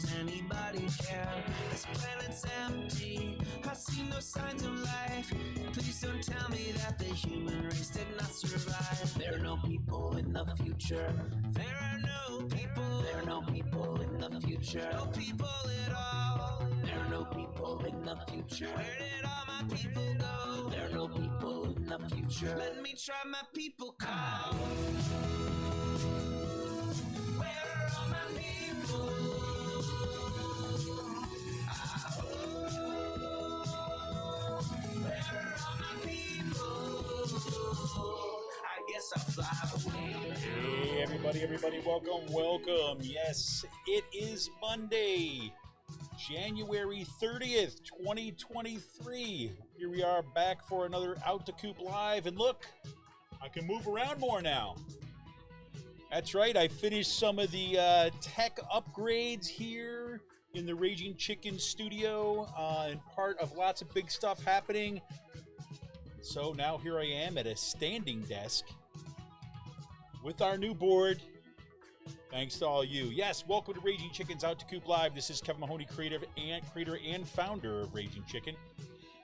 does anybody care? This planet's empty, I see no signs of life. Please don't tell me that the human race did not survive. There are no people in the future. There are no people. There are no people in the future. No people at all. There are no people in the future. Where did all my people go? There are no people in the future. Let me try my people call. Where are all my people? Where are all my people? I guess I'll fly away. Hey, everybody, welcome. Yes, it is Monday, January 30th, 2023. Here we are back for another Out to Coop Live, and look, I can move around more now. That's right, I finished some of the tech upgrades here in the Raging Chicken studio, and part of lots of big stuff happening. So now here I am at a standing desk with our new board. Thanks to all you. Yes, welcome to Raging Chicken's Out to Coop Live. This is Kevin Mahoney, creator and founder of Raging Chicken.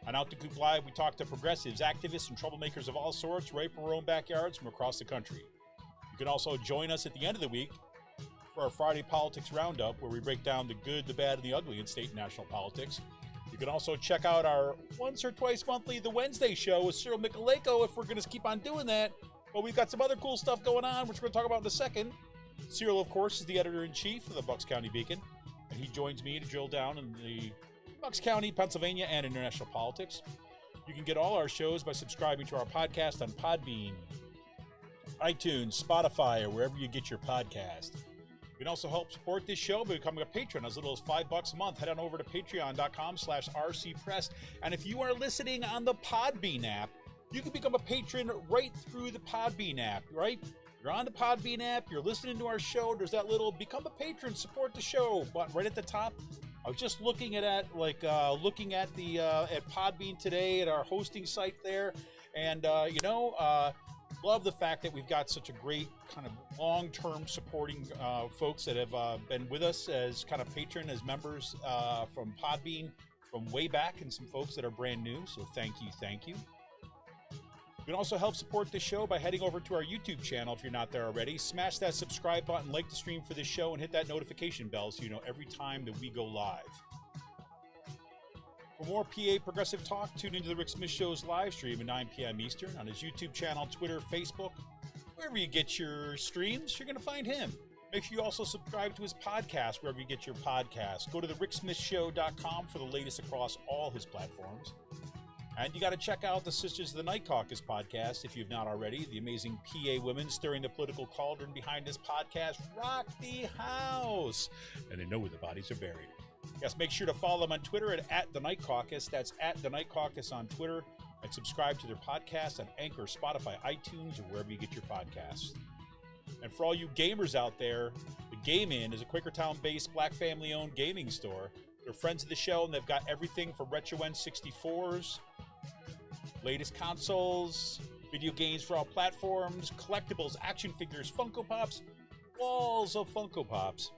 On Out to Coop Live, we talk to progressives, activists, and troublemakers of all sorts right from our own backyards from across the country. You can also join us at the end of the week for our Friday Politics Roundup, where we break down the good, the bad, and the ugly in state and national politics. You can also check out our once or twice monthly The Wednesday Show with Cyril Michaleko if we're going to keep on doing that. But we've got some other cool stuff going on, which we're going to talk about in a second. Cyril, of course, is the editor-in-chief of the Bucks County Beacon, and he joins me to drill down in the Bucks County, Pennsylvania, and international politics. You can get all our shows by subscribing to our podcast on Podbean, iTunes, Spotify, or wherever you get your podcast. You can also help support this show by becoming a patron as little as $5 a month. Head on over to patreon.com/rcpress. And if you are listening on the Podbean app, you can become a patron right through the Podbean app, right? You're on the Podbean app, you're listening to our show, there's that little become a patron, support the show button right at the top. I was just looking at looking at the at Podbean today at our hosting site there, and love the fact that we've got such a great kind of long-term supporting folks that have been with us as kind of patron, as members from Podbean from way back, and some folks that are brand new. So thank you. You can also help support this show by heading over to our YouTube channel if you're not there already. Smash that subscribe button, like the stream for this show, and hit that notification bell so you know every time that we go live. For more PA Progressive Talk, tune into the Rick Smith Show's live stream at 9 p.m. Eastern on his YouTube channel, Twitter, Facebook. Wherever you get your streams, you're going to find him. Make sure you also subscribe to his podcast wherever you get your podcasts. Go to thericksmithshow.com for the latest across all his platforms. And you got to check out the Sisters of the Night Caucus podcast if you've not already. The amazing PA women stirring the political cauldron behind this podcast rock the house. And they know where the bodies are buried. Yes, make sure to follow them on Twitter at The Night Caucus. That's at The Night Caucus on Twitter. And subscribe to their podcast on Anchor, Spotify, iTunes, or wherever you get your podcasts. And for all you gamers out there, the Game Inn is a Quakertown-based, black family-owned gaming store. They're friends of the show, and they've got everything from retro N64s, latest consoles, video games for all platforms, collectibles, action figures, Funko Pops, walls of Funko Pops.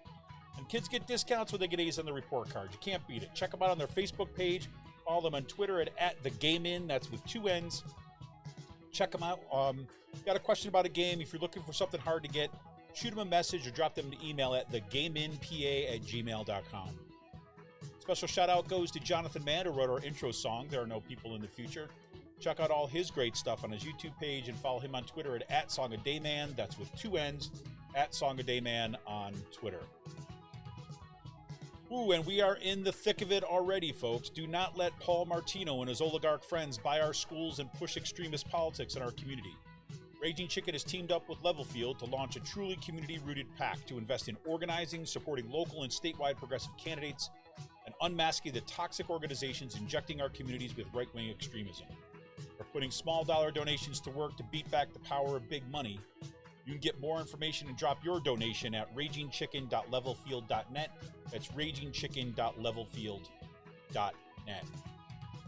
And kids get discounts when they get A's on the report card. You can't beat it. Check them out on their Facebook page. Follow them on Twitter at The Game Inn. That's with 2 N's. Check them out. Got a question about a game? If you're looking for something hard to get, shoot them a message or drop them an email at thegameinpa@gmail.com. Special shout out goes to Jonathan Mann, who wrote our intro song, There Are No People in the Future. Check out all his great stuff on his YouTube page and follow him on Twitter at @SongADayman. That's with 2 N's, @SongADayman on Twitter. Ooh, and we are in the thick of it already, folks. Do not let Paul Martino and his oligarch friends buy our schools and push extremist politics in our community. Raging Chicken has teamed up with Levelfield to launch a truly community-rooted PAC to invest in organizing, supporting local and statewide progressive candidates, and unmasking the toxic organizations injecting our communities with right-wing extremism. We're putting small dollar donations to work to beat back the power of big money. You can get more information and drop your donation at ragingchicken.levelfield.net. That's ragingchicken.levelfield.net.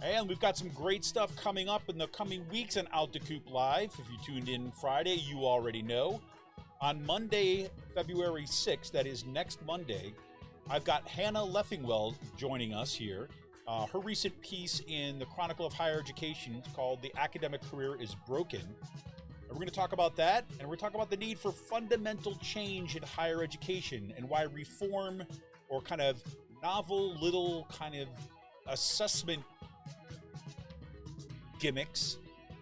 And we've got some great stuff coming up in the coming weeks on Out to Coop Live. If you tuned in Friday, you already know. On Monday, February 6th, that is next Monday, I've got Hannah Leffingwell joining us here. Her recent piece in the Chronicle of Higher Education called "The Academic Career is Broken." And we're going to talk about that, and we're going to talk about the need for fundamental change in higher education and why reform or kind of novel little kind of assessment gimmicks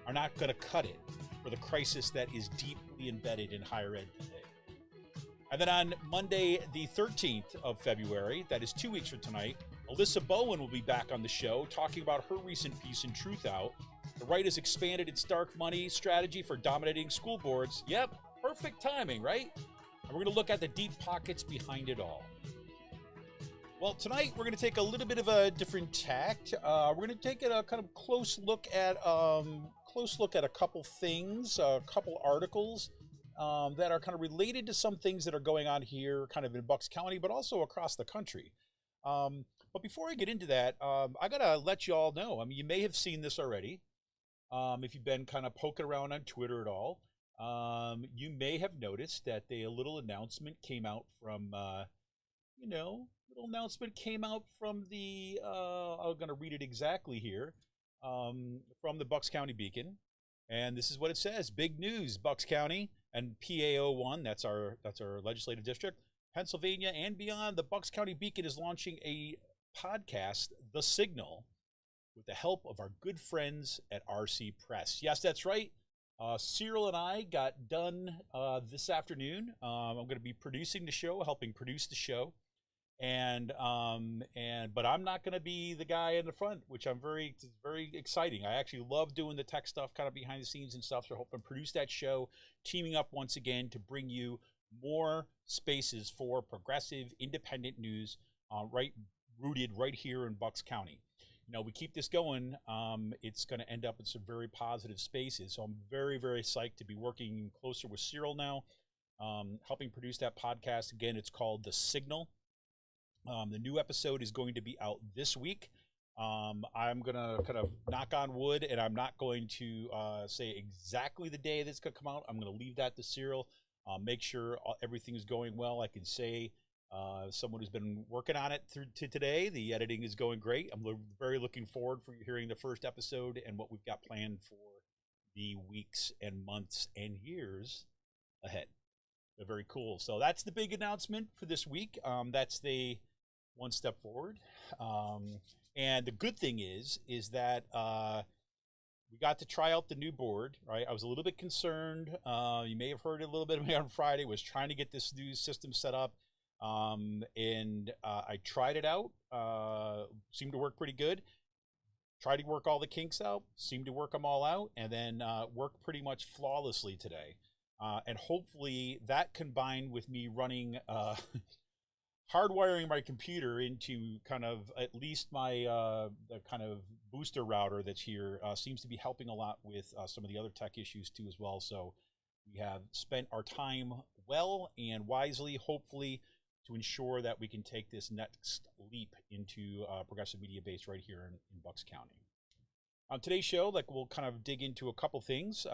are not going to cut it for the crisis that is deeply embedded in higher ed today. And then on Monday, the 13th of February, that is 2 weeks from tonight, Alyssa Bowen will be back on the show talking about her recent piece in Truth Out. The right has expanded its dark money strategy for dominating school boards. Yep, perfect timing, right? And we're going to look at the deep pockets behind it all. Well, tonight we're going to take a little bit of a different tact. We're going to take a kind of close look at a couple things, a couple articles that are kind of related to some things that are going on here, kind of in Bucks County, but also across the country. But before I get into that, I gotta let you all know. I mean, you may have seen this already. If you've been kind of poking around on Twitter at all, you may have noticed that a little announcement came out from, the, I'm going to read it exactly here, from the Bucks County Beacon. And this is what it says. Big news, Bucks County and PA01, that's our legislative district, Pennsylvania and beyond. The Bucks County Beacon is launching a podcast, The Signal, with the help of our good friends at RC Press. Yes, that's right. Cyril and I got done this afternoon. I'm going to be producing the show, helping produce the show. But I'm not going to be the guy in the front, which it's very exciting. I actually love doing the tech stuff, kind of behind the scenes and stuff. So I hope to produce that show, teaming up once again to bring you more spaces for progressive, independent news, rooted right here in Bucks County. We keep this going. It's going to end up in some very positive spaces. So I'm very, very psyched to be working closer with Cyril now, helping produce that podcast. Again, it's called The Signal. The new episode is going to be out this week. I'm going to kind of knock on wood, and I'm not going to say exactly the day that's going to come out. I'm going to leave that to Cyril. Make sure everything is going well. I can say someone who's been working on it through to today, the editing is going great. I'm very looking forward for hearing the first episode and what we've got planned for the weeks and months and years ahead. They're very cool. So that's the big announcement for this week. That's the one step forward. And the good thing is that we got to try out the new board, right? I was a little bit concerned. You may have heard a little bit of me on Friday, was trying to get this new system set up. I tried it out. Seemed to work pretty good. Tried to work all the kinks out. Seemed to work them all out. And then worked pretty much flawlessly today. And hopefully that combined with me running, hardwiring my computer into kind of at least my the kind of booster router that's here seems to be helping a lot with some of the other tech issues too as well. So we have spent our time well and wisely, hopefully, to ensure that we can take this next leap into progressive media base right here in Bucks County. On today's show, we'll kind of dig into a couple things.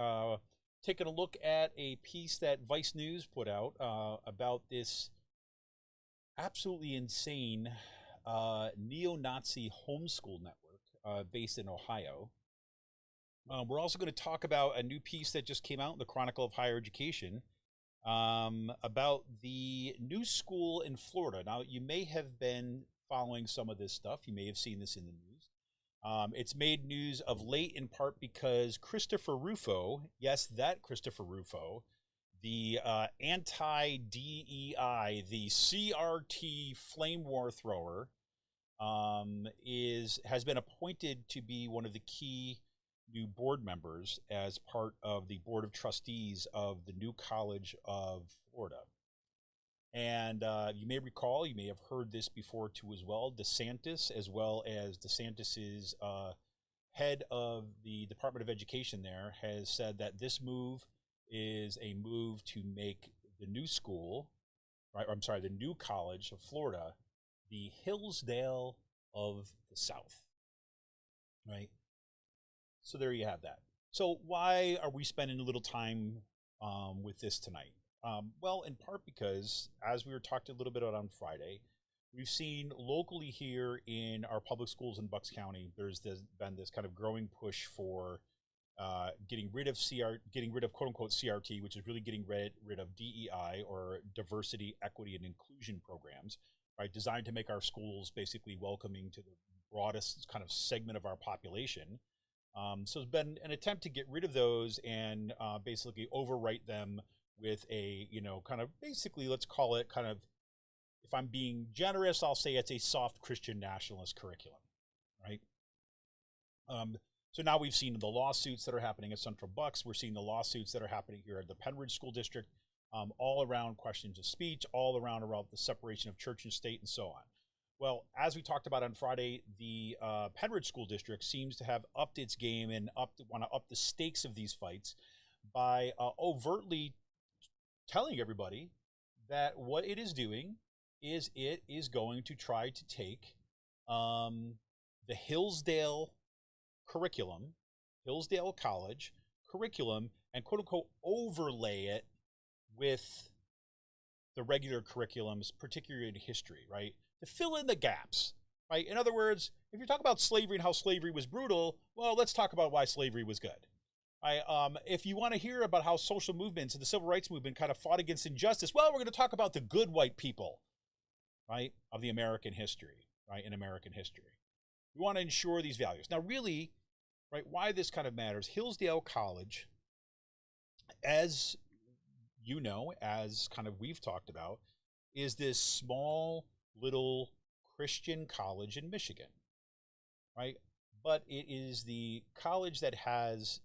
Taking a look at a piece that Vice News put out about this absolutely insane neo-Nazi homeschool network based in Ohio. We're also going to talk about a new piece that just came out in the Chronicle of Higher Education about the new school in Florida. Now, you may have been following some of this stuff. You may have seen this in the news. It's made news of late in part because Christopher Rufo, yes, that Christopher Rufo, the anti-DEI, the CRT flame war thrower, has been appointed to be one of the key new board members as part of the board of trustees of the new College of Florida. And you may recall, you may have heard this before too as well, DeSantis, as well as DeSantis's head of the Department of Education there, has said that this move is a move to make the new school, right? I'm sorry, the new College of Florida, the Hillsdale of the South, right? So there you have that. So why are we spending a little time with this tonight? Well, in part because, as we were talking a little bit about on Friday, we've seen locally here in our public schools in Bucks County, been this kind of growing push for getting rid of quote unquote CRT, which is really getting rid of DEI, or diversity, equity, and inclusion programs, right? Designed to make our schools basically welcoming to the broadest kind of segment of our population. So it's been an attempt to get rid of those and basically overwrite them with a, kind of basically, let's call it kind of, if I'm being generous, I'll say it's a soft Christian nationalist curriculum, right? So now we've seen the lawsuits that are happening at Central Bucks. We're seeing the lawsuits that are happening here at the Penridge School District, all around questions of speech, all around the separation of church and state, and so on. Well, as we talked about on Friday, the Penridge School District seems to have upped its game and want to up the stakes of these fights by overtly telling everybody that what it is doing is it is going to try to take the Hillsdale curriculum, Hillsdale College curriculum, and quote unquote overlay it with the regular curriculums, particularly in history, right? To fill in the gaps, right? In other words, if you're talking about slavery and how slavery was brutal, well, let's talk about why slavery was good. If you want to hear about how social movements and the civil rights movement kind of fought against injustice, well, we're going to talk about the good white people, right, of the American history, right, in American history. We want to ensure these values. Now, really, right, why this kind of matters, Hillsdale College, as you know, as kind of we've talked about, is this small little Christian college in Michigan, right? But it is the college that has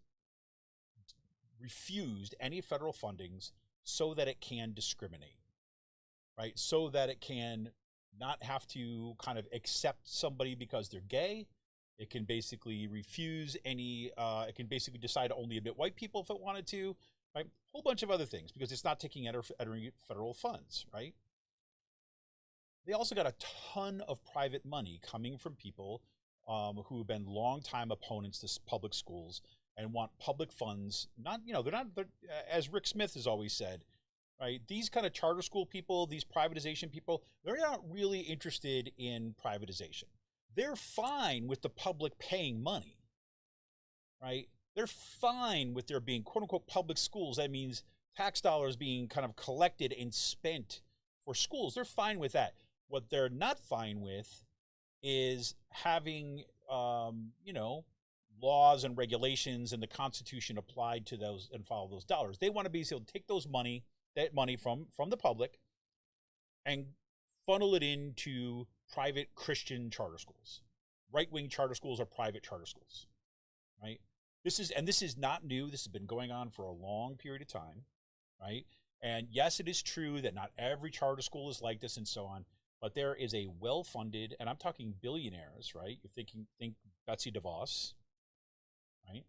refused any federal fundings so that it can discriminate, right? So that it can not have to kind of accept somebody because they're gay. It can basically refuse it can basically decide to only admit white people if it wanted to, right? A whole bunch of other things because it's not taking any federal funds, right? They also got a ton of private money coming from people who have been longtime opponents to public schools and want public funds. They're as Rick Smith has always said, right? These kind of charter school people, these privatization people, they're not really interested in privatization. They're fine with the public paying money, right? They're fine with there being quote unquote public schools. That means tax dollars being kind of collected and spent for schools. They're fine with that. What they're not fine with is having, laws and regulations and the Constitution applied to those and follow those dollars. They want to be able to take that money from the public and funnel it into private Christian charter schools. Right-wing charter schools are private charter schools, right? This is not new. This has been going on for a long period of time, right? And yes, it is true that not every charter school is like this and so on, but there is a well-funded, and I'm talking billionaires, right? Think Betsy DeVos, right?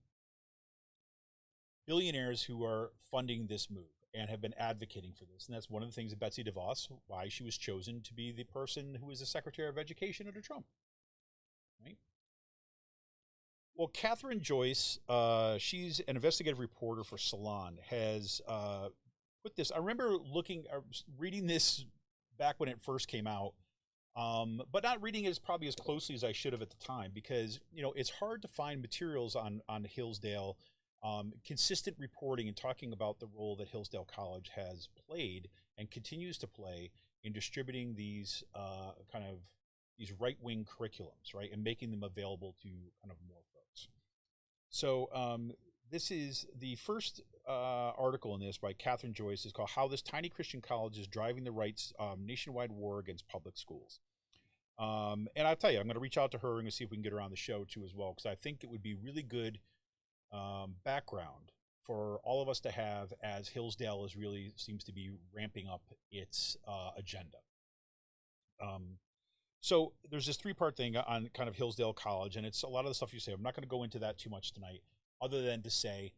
Billionaires who are funding this move and have been advocating for this. And that's one of the things that Betsy DeVos, why she was chosen to be the person who is the Secretary of Education under Trump, right? Well, Catherine Joyce, she's an investigative reporter for Salon, has put this. I remember reading this back when it first came out, but not reading it probably as closely as I should have at the time because, it's hard to find materials on Hillsdale, consistent reporting and talking about the role that Hillsdale College has played and continues to play in distributing these these right-wing curriculums, right, and making them available to kind of more folks. So this is the first article in this by Catherine Joyce. Is called "How This Tiny Christian College is Driving the Right's Nationwide War Against Public Schools." And I'll tell you, I'm going to reach out to her and see if we can get her on the show too as well, because I think it would be really good background for all of us to have as Hillsdale seems to be ramping up its agenda. So there's this three-part thing on kind of Hillsdale College, and it's a lot of the stuff you say. I'm not going to go into that too much tonight, other than to say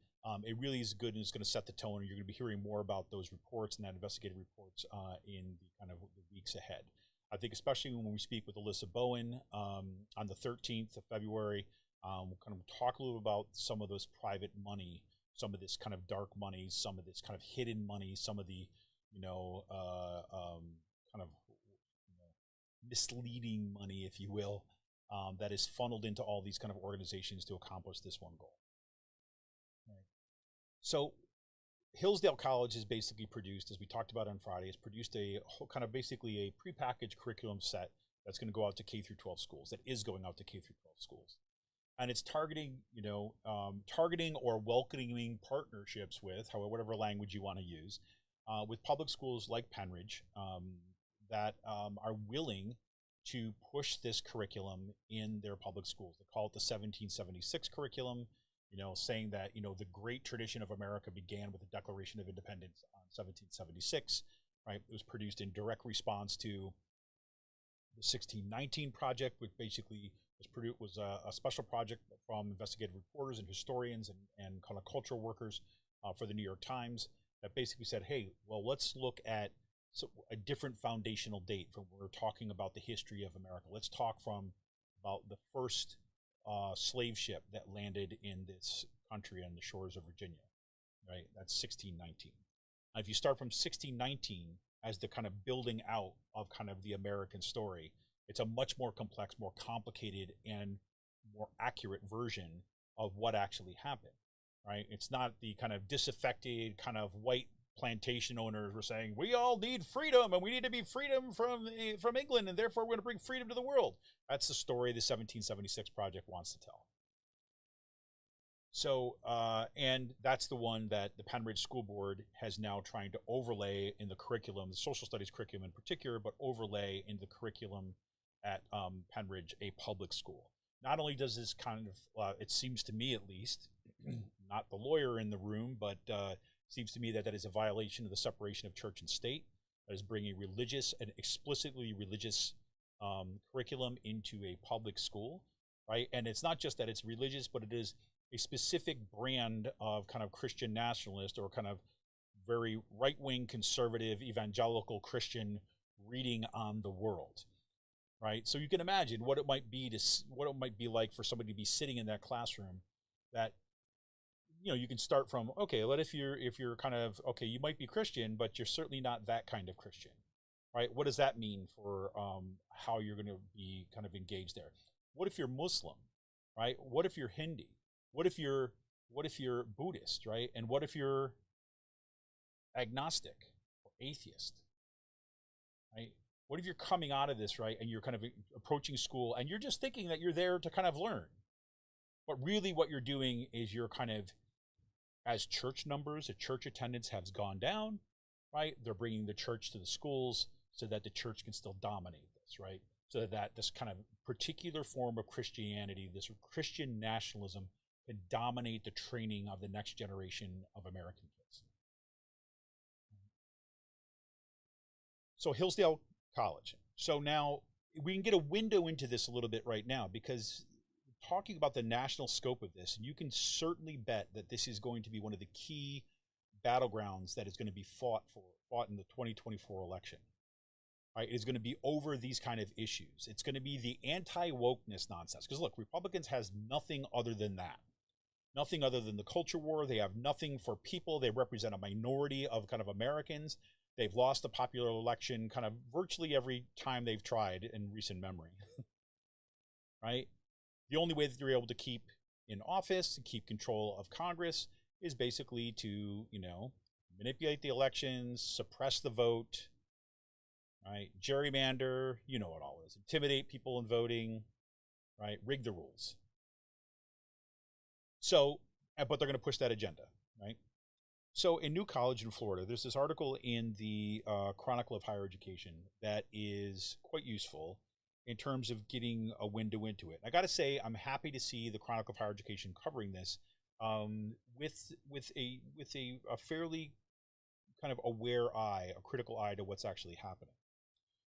it really is good and it's going to set the tone, and you're going to be hearing more about those reports and that investigative reports in the kind of the weeks ahead. I think especially when we speak with Alyssa Bowen on the 13th of February, we'll kind of talk a little about some of those private money, some of this kind of dark money, some of this kind of hidden money, some of the, kind of misleading money, if you will, that is funneled into all these kind of organizations to accomplish this one goal. Right. So Hillsdale College has basically produced, as we talked about on Friday, has produced a whole kind of basically a prepackaged curriculum set that's going to go out to K through 12 schools, that is going out to K through 12 schools. And it's targeting, targeting or welcoming partnerships with, however, whatever language you want to use, with public schools like Penridge that are willing to push this curriculum in their public schools. They call it the 1776 curriculum, saying that, the great tradition of America began with the Declaration of Independence on 1776, right? It was produced in direct response to the 1619 project, which basically was a special project from investigative reporters and historians and kind of cultural workers for the New York Times that basically said, hey, well, let's look at a different foundational date from when we're talking about the history of America. Let's talk from about the first slave ship that landed in this country on the shores of Virginia, right? That's 1619. Now, if you start from 1619 as the kind of building out of kind of the American story, it's a much more complex, more complicated, and more accurate version of what actually happened, right? It's not the kind of disaffected kind of white plantation owners were saying, we all need freedom and we need to be freedom from England and therefore we're going to bring freedom to the world. That's the story the 1776 Project wants to tell. So, and that's the one that the Penridge School Board has now trying to overlay in the curriculum, the social studies curriculum in particular, but overlay in the curriculum at Penridge, a public school. Not only does this kind of, it seems to me at least, not the lawyer in the room, but seems to me that that is a violation of the separation of church and state. That is bringing religious and explicitly religious curriculum into a public school, right? And it's not just that it's religious, but it is a specific brand of kind of Christian nationalist or kind of very right-wing conservative evangelical Christian reading on the world, right? So you can imagine what it might be like for somebody to be sitting in that classroom that, you can start from, okay, what if you're kind of, okay, you might be Christian, but you're certainly not that kind of Christian, right? What does that mean for how you're going to be kind of engaged there? What if you're Muslim, right? What if you're Hindi? What if you're Buddhist, right? And what if you're agnostic or atheist, right? What if you're coming out of this, right, and you're kind of approaching school and you're just thinking that you're there to kind of learn, but really what you're doing is you're kind of, as church numbers, the church attendance has gone down, right? They're bringing the church to the schools so that the church can still dominate this, right? So that this kind of particular form of Christianity, this Christian nationalism, can dominate the training of the next generation of American kids. So Hillsdale College. So now we can get a window into this a little bit right now because talking about the national scope of this, and you can certainly bet that this is going to be one of the key battlegrounds that is going to be fought in the 2024 election. Right? It is going to be over these kind of issues. It's going to be the anti-wokeness nonsense. Because look, Republicans has nothing other than that. Nothing other than the culture war. They have nothing for people. They represent a minority of kind of Americans. They've lost a popular election kind of virtually every time they've tried in recent memory. Right? The only way that they're able to keep in office, keep control of Congress, is basically to, manipulate the elections, suppress the vote, right? Gerrymander, you know what all is. Intimidate people in voting, right? Rig the rules. So, but they're going to push that agenda, right? So in New College in Florida, there's this article in the Chronicle of Higher Education that is quite useful in terms of getting a window into it. I got to say, I'm happy to see the Chronicle of Higher Education covering this with a fairly kind of aware eye, a critical eye to what's actually happening.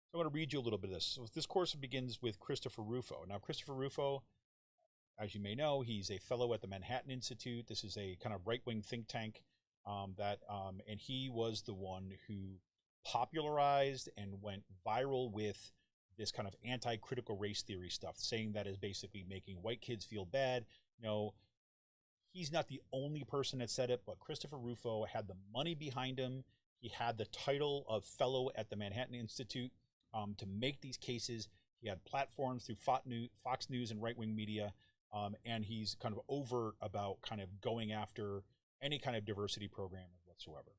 So I'm going to read you a little bit of this. So this course begins with Christopher Rufo. Now, Christopher Rufo, as you may know, he's a fellow at the Manhattan Institute. This is a kind of right-wing think tank and he was the one who popularized and went viral with this kind of anti-critical race theory stuff, saying that is basically making white kids feel bad. He's not the only person that said it, but Christopher Rufo had the money behind him. He had the title of fellow at the Manhattan Institute. to make these cases. He had platforms through Fox News and right-wing media, and he's kind of overt about kind of going after any kind of diversity program whatsoever.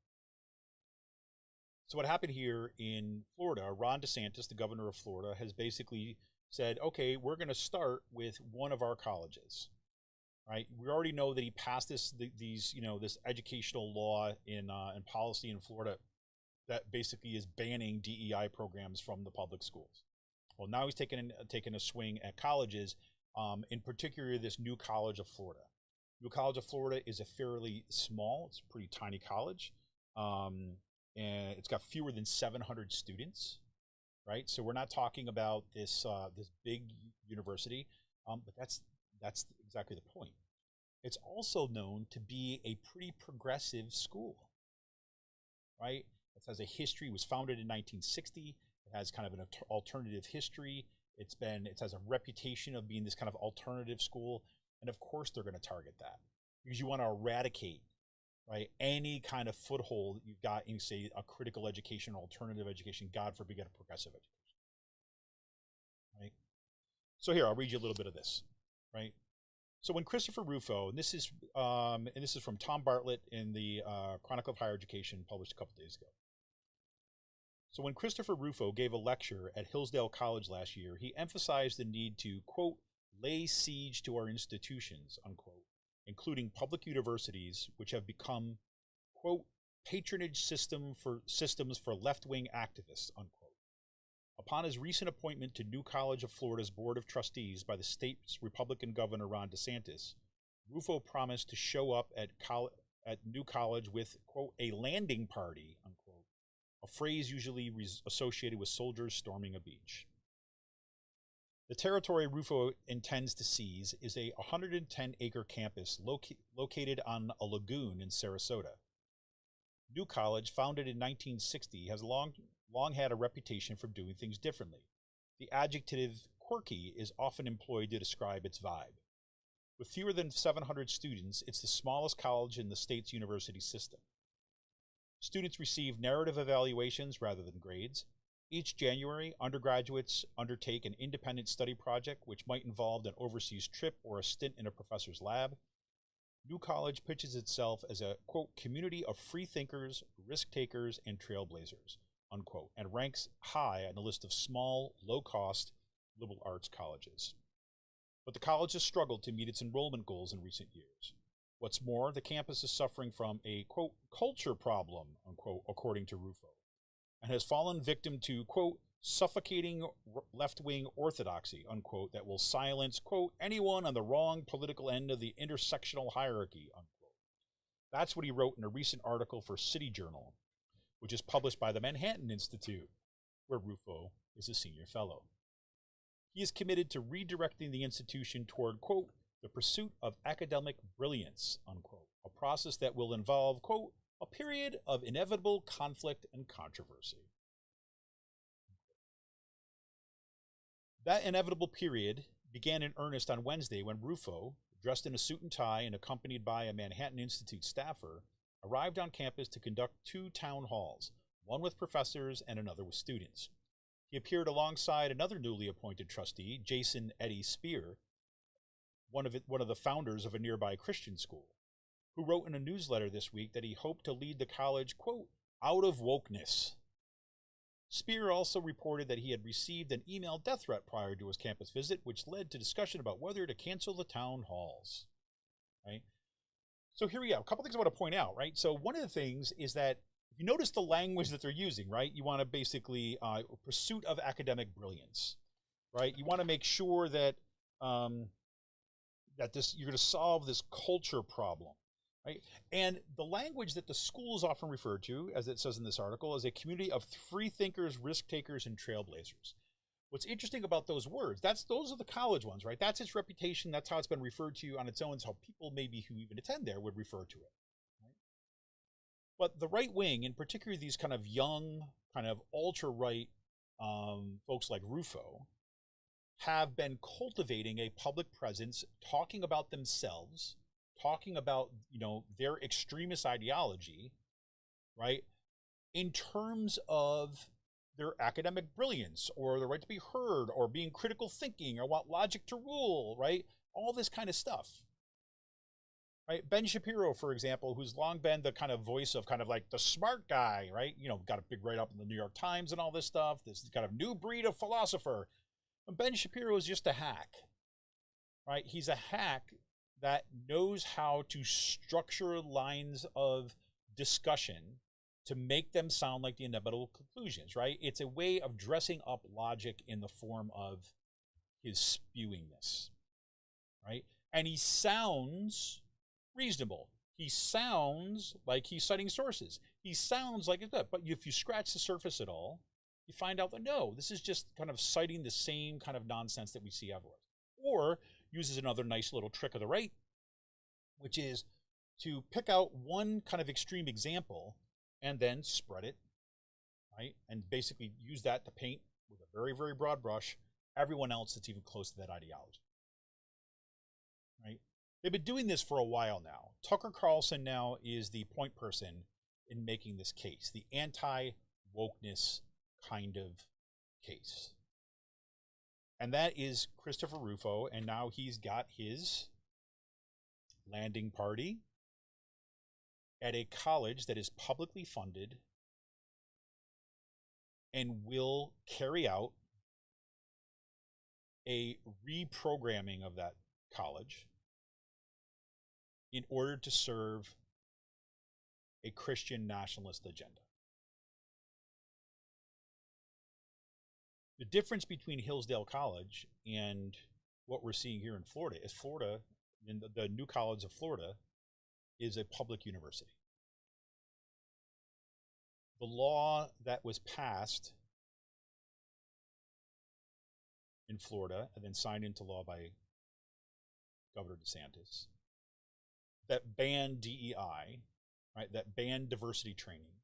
So what happened here in Florida, Ron DeSantis, the governor of Florida, has basically said, okay, we're going to start with one of our colleges, right? We already know that he passed this educational law in policy in Florida that basically is banning DEI programs from the public schools. Well, now he's taking a swing at colleges, in particular this New College of Florida. New College of Florida is a fairly small, it's a pretty tiny college, and it's got fewer than 700 students, right? So we're not talking about this big university, but that's exactly the point. It's also known to be a pretty progressive school, right? It has a history. It was founded in 1960. It has kind of an alternative history. It has a reputation of being this kind of alternative school, and of course they're going to target that because you want to eradicate, right, any kind of foothold that you've got in, say, a critical education or alternative education. God forbid, get a progressive education, right? So here, I'll read you a little bit of this, right? So when Christopher Rufo, and this is from Tom Bartlett in the Chronicle of Higher Education, published a couple days ago. So when Christopher Rufo gave a lecture at Hillsdale College last year, he emphasized the need to, quote, lay siege to our institutions, unquote, including public universities, which have become, quote, patronage systems for left-wing activists, unquote. Upon his recent appointment to New College of Florida's Board of Trustees by the state's Republican Governor Ron DeSantis, Rufo promised to show up at New College with, quote, a landing party, unquote, a phrase usually associated with soldiers storming a beach. The territory Rufo intends to seize is a 110-acre campus located on a lagoon in Sarasota. New College, founded in 1960, has long had a reputation for doing things differently. The adjective quirky is often employed to describe its vibe. With fewer than 700 students, it's the smallest college in the state's university system. Students receive narrative evaluations rather than grades. Each January, undergraduates undertake an independent study project which might involve an overseas trip or a stint in a professor's lab. New College pitches itself as a, quote, community of free thinkers, risk takers, and trailblazers, unquote, and ranks high on the list of small, low-cost liberal arts colleges. But the college has struggled to meet its enrollment goals in recent years. What's more, the campus is suffering from a, quote, culture problem, unquote, according to Rufo, and has fallen victim to, quote, suffocating left-wing orthodoxy, unquote, that will silence, quote, anyone on the wrong political end of the intersectional hierarchy, unquote. That's what he wrote in a recent article for City Journal, which is published by the Manhattan Institute, where Rufo is a senior fellow. He is committed to redirecting the institution toward, quote, the pursuit of academic brilliance, unquote, a process that will involve, quote, a period of inevitable conflict and controversy. That inevitable period began in earnest on Wednesday when Rufo, dressed in a suit and tie and accompanied by a Manhattan Institute staffer, arrived on campus to conduct 2 town halls, one with professors and another with students. He appeared alongside another newly appointed trustee, Jason Eddie Spear, one of the founders of a nearby Christian school, who wrote in a newsletter this week that he hoped to lead the college, quote, out of wokeness. Spear also reported that he had received an email death threat prior to his campus visit, which led to discussion about whether to cancel the town halls. Right? So here we go. A couple things I want to point out, right? So one of the things is that if you notice the language that they're using, right? You want to basically pursuit of academic brilliance, right? You want to make sure that you're going to solve this culture problem, right? And the language that the school is often referred to, as it says in this article, is a community of free thinkers, risk takers, and trailblazers. What's interesting about those words, those are the college ones, right? That's its reputation. That's how it's been referred to on its own. It's how people maybe who even attend there would refer to it. Right? But the right wing, in particular these kind of young, kind of ultra-right folks like Rufo, have been cultivating a public presence, talking about themselves, talking about, their extremist ideology, right, in terms of their academic brilliance or the right to be heard or being critical thinking or want logic to rule, right? All this kind of stuff. Right? Ben Shapiro, for example, who's long been the kind of voice of kind of like the smart guy, right? You know, got a big write-up in the New York Times and all this stuff, this kind of new breed of philosopher. And Ben Shapiro is just a hack, right? He's a hack that knows how to structure lines of discussion to make them sound like the inevitable conclusions, right? It's a way of dressing up logic in the form of his spewingness, right? And he sounds reasonable. He sounds like he's citing sources. He sounds like it's good. But if you scratch the surface at all, you find out that no, this is just kind of citing the same kind of nonsense that we see everywhere. Or uses another nice little trick of the right, which is to pick out one kind of extreme example and then spread it, right? And basically use that to paint with a very, very broad brush everyone else that's even close to that ideology, right? They've been doing this for a while now. Tucker Carlson now is the point person in making this case, the anti-wokeness kind of case. And that is Christopher Rufo, and now he's got his landing party at a college that is publicly funded and will carry out a reprogramming of that college in order to serve a Christian nationalist agenda. The difference between Hillsdale College and what we're seeing here in Florida is Florida, in the new college of Florida, is a public university. The law that was passed in Florida and then signed into law by Governor DeSantis that banned DEI, right? That banned diversity training,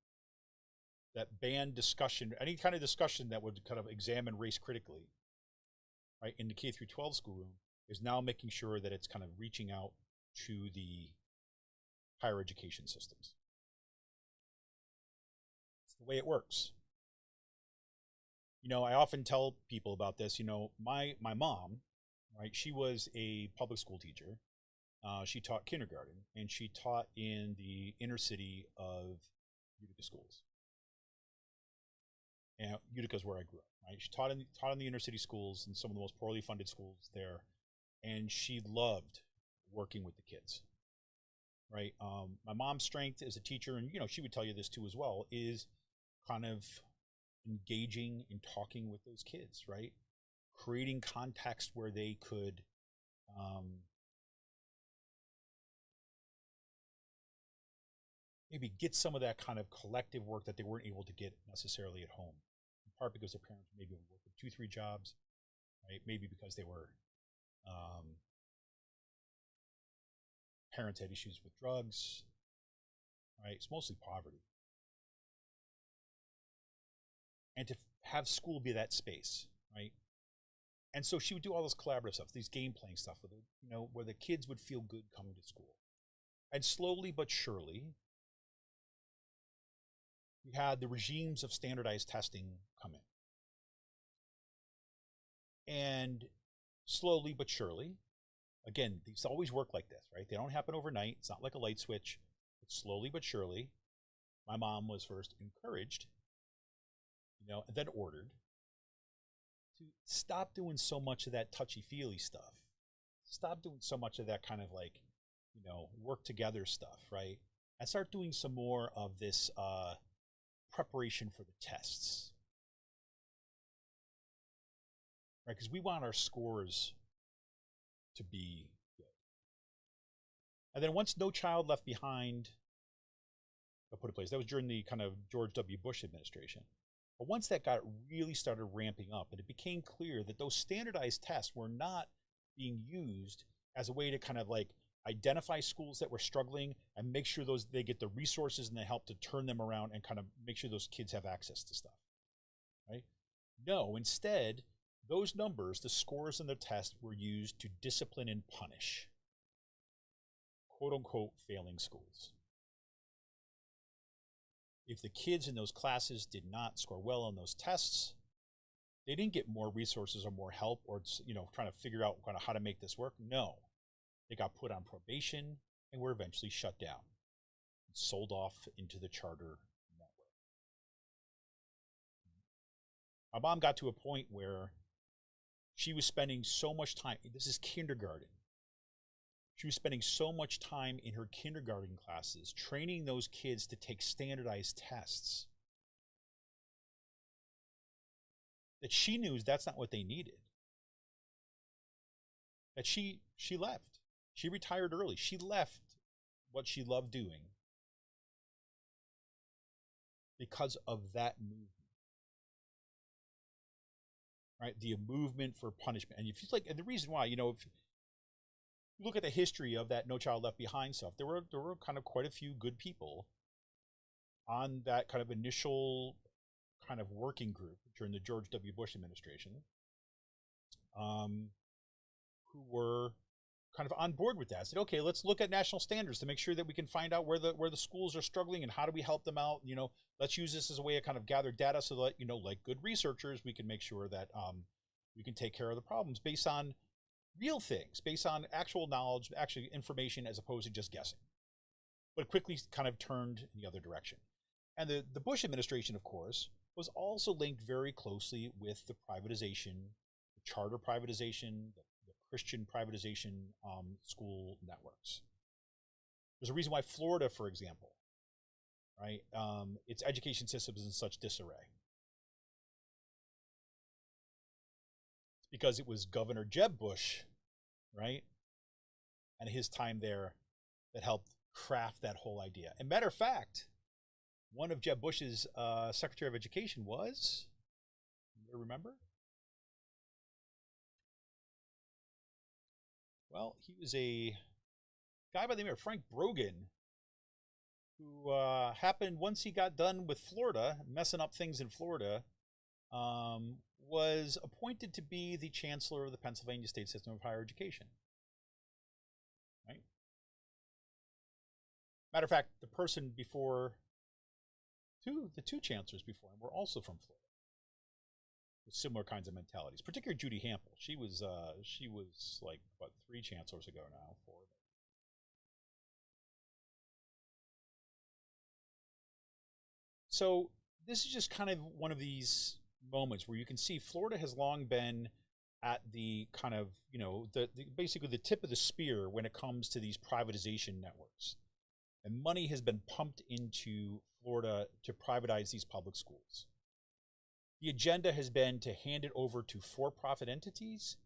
that banned discussion, any kind of discussion that would kind of examine race critically, right, in the K through 12 schoolroom, is now making sure that it's kind of reaching out to the higher education systems. It's the way it works. You know, I often tell people about this. You know, my mom, right, she was a public school teacher. She taught kindergarten, and she taught in the inner city of Utica schools. And Utica is where I grew up, right? She taught in the inner city schools and some of the most poorly funded schools there, and she loved working with the kids, right? My mom's strength as a teacher, and you know, she would tell you this too as well, is kind of engaging and talking with those kids, right? Creating context where they could maybe get some of that kind of collective work that they weren't able to get necessarily at home, in part because their parents maybe were working 2-3 jobs, right? Maybe because they were parents had issues with drugs, right? It's mostly poverty. And to have school be that space, right? And so she would do all this collaborative stuff, these game playing stuff with it, you know, where the kids would feel good coming to school. And slowly but surely, we had the regimes of standardized testing come in. And slowly but surely, again, these always work like this, right? They don't happen overnight. It's not like a light switch. But slowly but surely, my mom was first encouraged, you know, and then ordered to stop doing so much of that touchy-feely stuff. Stop doing so much of that kind of like, you know, work together stuff, right? And start doing some more of this preparation for the tests, right? Because we want our scores to be good. And then once No Child Left Behind, I'll put it in place, that was during the kind of George W. Bush administration. But once that got really started ramping up, and it became clear that those standardized tests were not being used as a way to kind of like identify schools that were struggling and make sure those they get the resources and the help to turn them around and kind of make sure those kids have access to stuff, right? No, instead, those numbers, the scores in the test, were used to discipline and punish quote unquote failing schools. if the kids in those classes did not score well on those tests, they didn't get more resources or more help or, trying to figure out kind of how to make this work. No, they got put on probation and were eventually shut down, sold off into the charter network. My mom got to a point where she was spending so much time, this is kindergarten. She was spending so much time in her kindergarten classes training those kids to take standardized tests that she knew that's not what they needed. That she left. She retired early. She left what she loved doing because of that movement. Right? The movement for punishment. And if you like, and the reason why, if you look at the history of that No Child Left Behind stuff, there were kind of quite a few good people on that kind of initial kind of working group during the George W. Bush administration, who were kind of on board with that. Said, okay, let's look at national standards to make sure that we can find out where the schools are struggling and how do we help them out. Let's use this as a way to kind of gather data so that, like good researchers, we can make sure that we can take care of the problems based on real things, based on actual knowledge, actual information, as opposed to just guessing. But quickly kind of turned in the other direction. And the Bush administration, of course, was also linked very closely with the privatization, the charter privatization, the Christian privatization school networks. There's a reason why Florida, for example, right, its education system is in such disarray. It's because it was Governor Jeb Bush, right, and his time there that helped craft that whole idea. And matter of fact, one of Jeb Bush's Secretary of Education was, you remember? Well, he was a guy by the name of Frank Brogan, who happened, once he got done with Florida, messing up things in Florida, was appointed to be the Chancellor of the Pennsylvania State System of Higher Education. Right? Matter of fact, the person before the two chancellors before him were also from Florida, with similar kinds of mentalities. Particularly Judy Hample. She was like, what, 3 chancellors ago now, 4. So this is just kind of one of these moments where you can see Florida has long been at the kind of, basically the tip of the spear when it comes to these privatization networks. And money has been pumped into Florida to privatize these public schools. The agenda has been to hand it over to for-profit entities,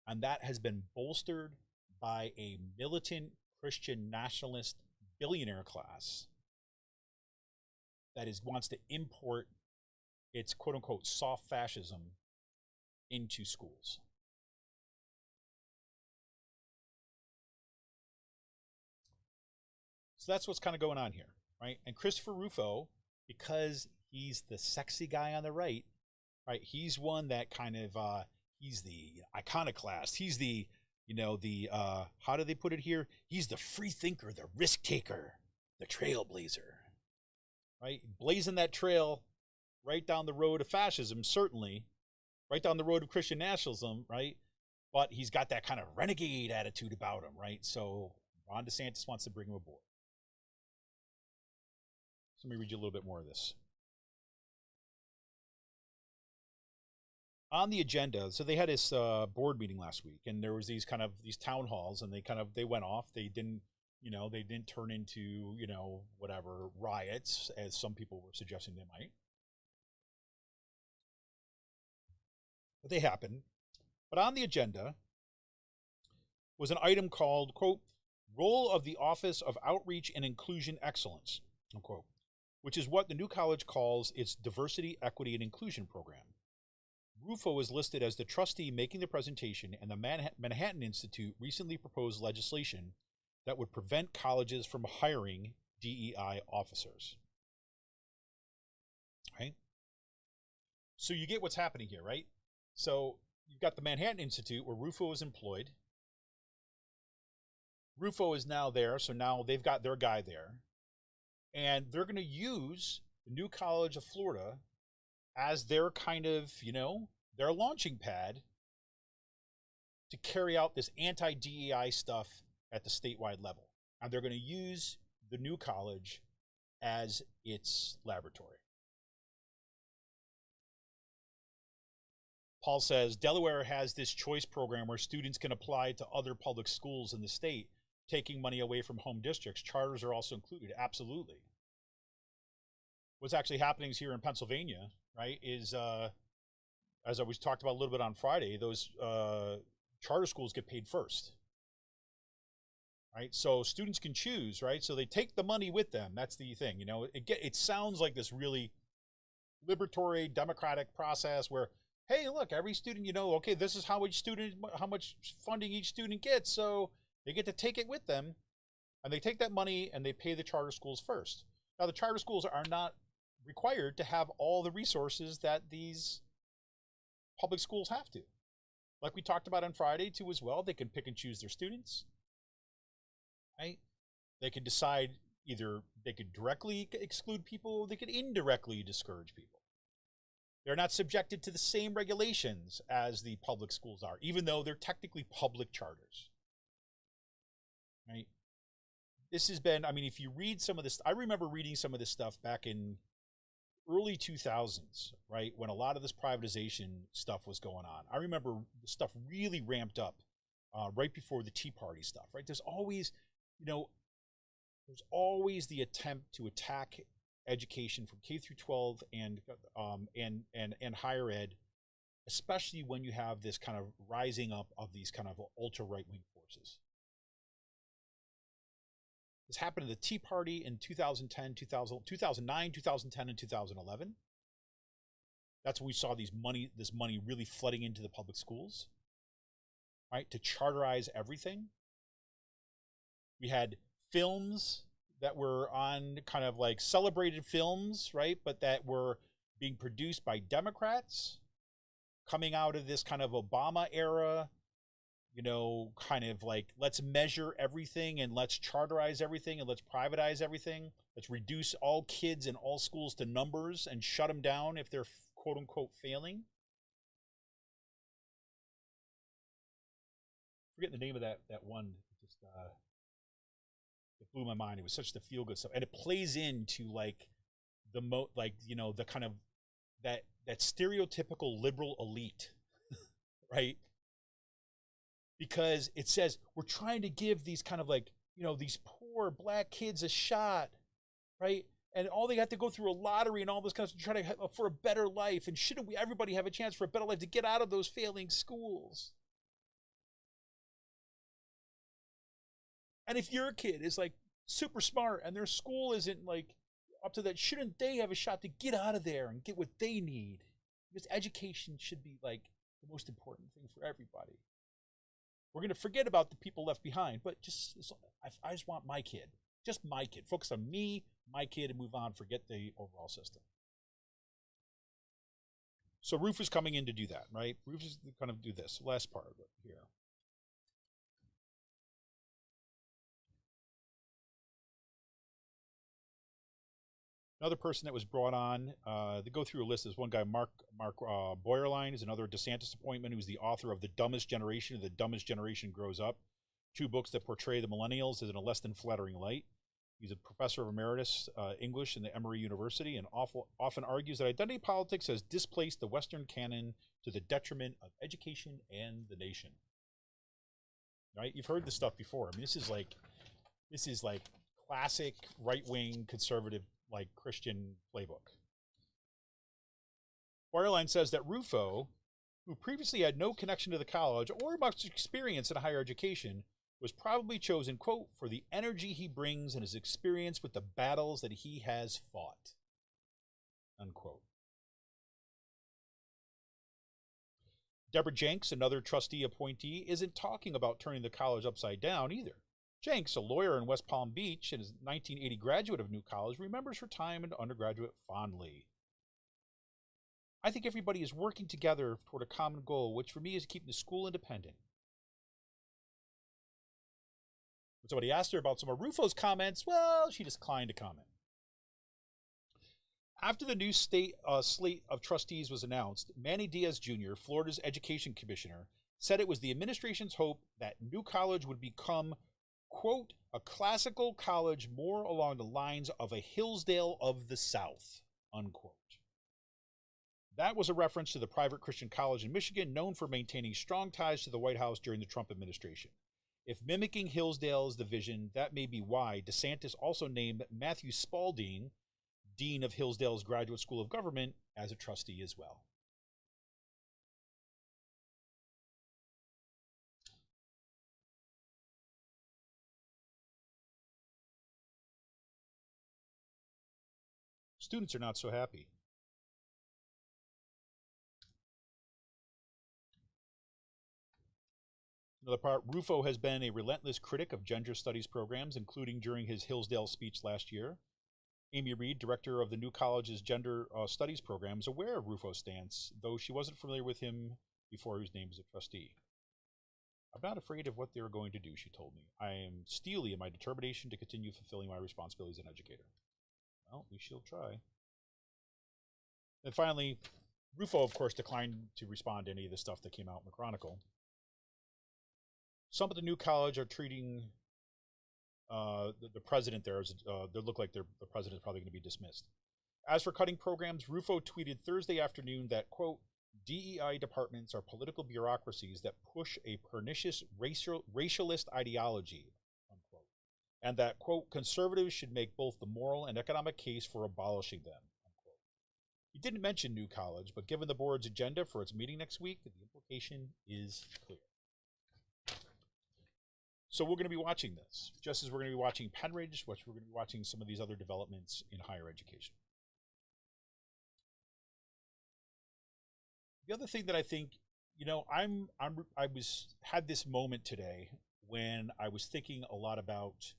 and that has been bolstered by a militant Christian nationalist billionaire class that wants to import its quote-unquote soft fascism into schools. So that's what's kind of going on here, right? And Christopher Rufo, because he's the sexy guy on the right, he's one that kind of, he's the iconoclast. He's the, how do they put it here? He's the free thinker, the risk taker, the trailblazer, right? Blazing that trail right down the road of fascism, certainly, right down the road of Christian nationalism, right? But he's got that kind of renegade attitude about him, right? So Ron DeSantis wants to bring him aboard. So let me read you a little bit more of this. On the agenda, so they had this board meeting last week, and there was these town halls, and they went off. They didn't turn into, whatever, riots, as some people were suggesting they might. But they happened. But on the agenda was an item called, quote, Role of the Office of Outreach and Inclusion Excellence, unquote, which is what the new college calls its Diversity, Equity, and Inclusion program. Rufo is listed as the trustee making the presentation, and the Manhattan Institute recently proposed legislation that would prevent colleges from hiring DEI officers. Right? So you get what's happening here, right? So you've got the Manhattan Institute where Rufo is employed. Rufo is now there, so now they've got their guy there. And they're going to use the New College of Florida as their kind of, their launching pad to carry out this anti-DEI stuff at the statewide level. And they're going to use the new college as its laboratory. Paul says, Delaware has this choice program where students can apply to other public schools in the state, taking money away from home districts. Charters are also included. Absolutely. What's actually happening here in Pennsylvania, right, is, as I was talked about a little bit on Friday, those charter schools get paid first. Right? So students can choose, right? So they take the money with them. That's the thing. It sounds like this really liberatory, democratic process where, hey, look, every student, okay, this is how much funding each student gets. So they get to take it with them, and they take that money and they pay the charter schools first. Now, the charter schools are not required to have all the resources that these public schools have to. Like we talked about on Friday too as well, they can pick and choose their students, right? They could decide either they could directly exclude people or they could indirectly discourage people. They're not subjected to the same regulations as the public schools are, even though they're technically public charters. Right? This has been, if you read some of this, I remember reading some of this stuff back in early 2000s, right? When a lot of this privatization stuff was going on. I remember the stuff really ramped up right before the Tea Party stuff, right? There's always the attempt to attack education from K through 12 and higher ed, especially when you have this kind of rising up of these kind of ultra right-wing forces. This happened at the Tea Party in 2009, 2010, and 2011. That's when we saw this money really flooding into the public schools, right, to charterize everything. We had films that were on kind of like celebrated films, right, but that were being produced by Democrats coming out of this kind of Obama era, kind of like, let's measure everything and let's charterize everything and let's privatize everything. Let's reduce all kids in all schools to numbers and shut them down if they're quote unquote failing. Forget the name of that one. It blew my mind. It was such the feel good stuff, and it plays into like the kind of that stereotypical liberal elite, right? Because it says we're trying to give these kind of like these poor black kids a shot, right? And all they have to go through a lottery and all this kind of stuff to try to have for a better life. And shouldn't everybody have a chance for a better life to get out of those failing schools? And if your kid is like super smart and their school isn't like up to that, shouldn't they have a shot to get out of there and get what they need? Because education should be like the most important thing for everybody. We're going to forget about the people left behind, but I just want my kid, just my kid. Focus on me, my kid, and move on. Forget the overall system. So Roof is coming in to do that, right? Roof is going to do this last part of it here. Another person that was brought on, to go through a list, is one guy, Mark Boyerline, is another DeSantis appointment, who's the author of The Dumbest Generation, The Dumbest Generation Grows Up, 2 books that portray the millennials in a less than flattering light. He's a professor of emeritus English in the Emory University and often argues that identity politics has displaced the Western canon to the detriment of education and the nation. Right? You've heard this stuff before. This is like classic right-wing conservative like Christian playbook. Boyerline says that Rufo, who previously had no connection to the college or much experience in higher education, was probably chosen, quote, for the energy he brings and his experience with the battles that he has fought, unquote. Deborah Jenks, another trustee appointee, isn't talking about turning the college upside down either. Jenks, a lawyer in West Palm Beach and is a 1980 graduate of New College, remembers her time in undergraduate fondly. I think everybody is working together toward a common goal, which for me is keeping the school independent. When somebody asked her about some of Rufo's comments, well, she declined to comment. After the new state slate of trustees was announced, Manny Diaz Jr., Florida's education commissioner, said it was the administration's hope that New College would become, quote, a classical college more along the lines of a Hillsdale of the South, unquote. That was a reference to the private Christian college in Michigan, known for maintaining strong ties to the White House during the Trump administration. If mimicking Hillsdale is the vision, that may be why DeSantis also named Matthew Spalding, dean of Hillsdale's Graduate School of Government, as a trustee as well. Students are not so happy. Another part, Rufo has been a relentless critic of gender studies programs, including during his Hillsdale speech last year. Amy Reed, director of the new college's gender studies program, is aware of Rufo's stance, though she wasn't familiar with him before he was named as a trustee. I'm not afraid of what they're going to do, she told me. I am steely in my determination to continue fulfilling my responsibilities as an educator. Well, we shall try. And finally, Rufo, of course, declined to respond to any of the stuff that came out in the Chronicle. Some of the new college are treating the president there as they look like the president is probably going to be dismissed. As for cutting programs, Rufo tweeted Thursday afternoon that, quote, DEI departments are political bureaucracies that push a pernicious racialist ideology, unquote, and that, quote, conservatives should make both the moral and economic case for abolishing them, unquote. He didn't mention New College, but given the board's agenda for its meeting next week, the implication is clear. So we're going to be watching this, just as we're going to be watching Penridge, which we're going to be watching some of these other developments in higher education. The other thing that I think, you know, I had this moment today when I was thinking a lot about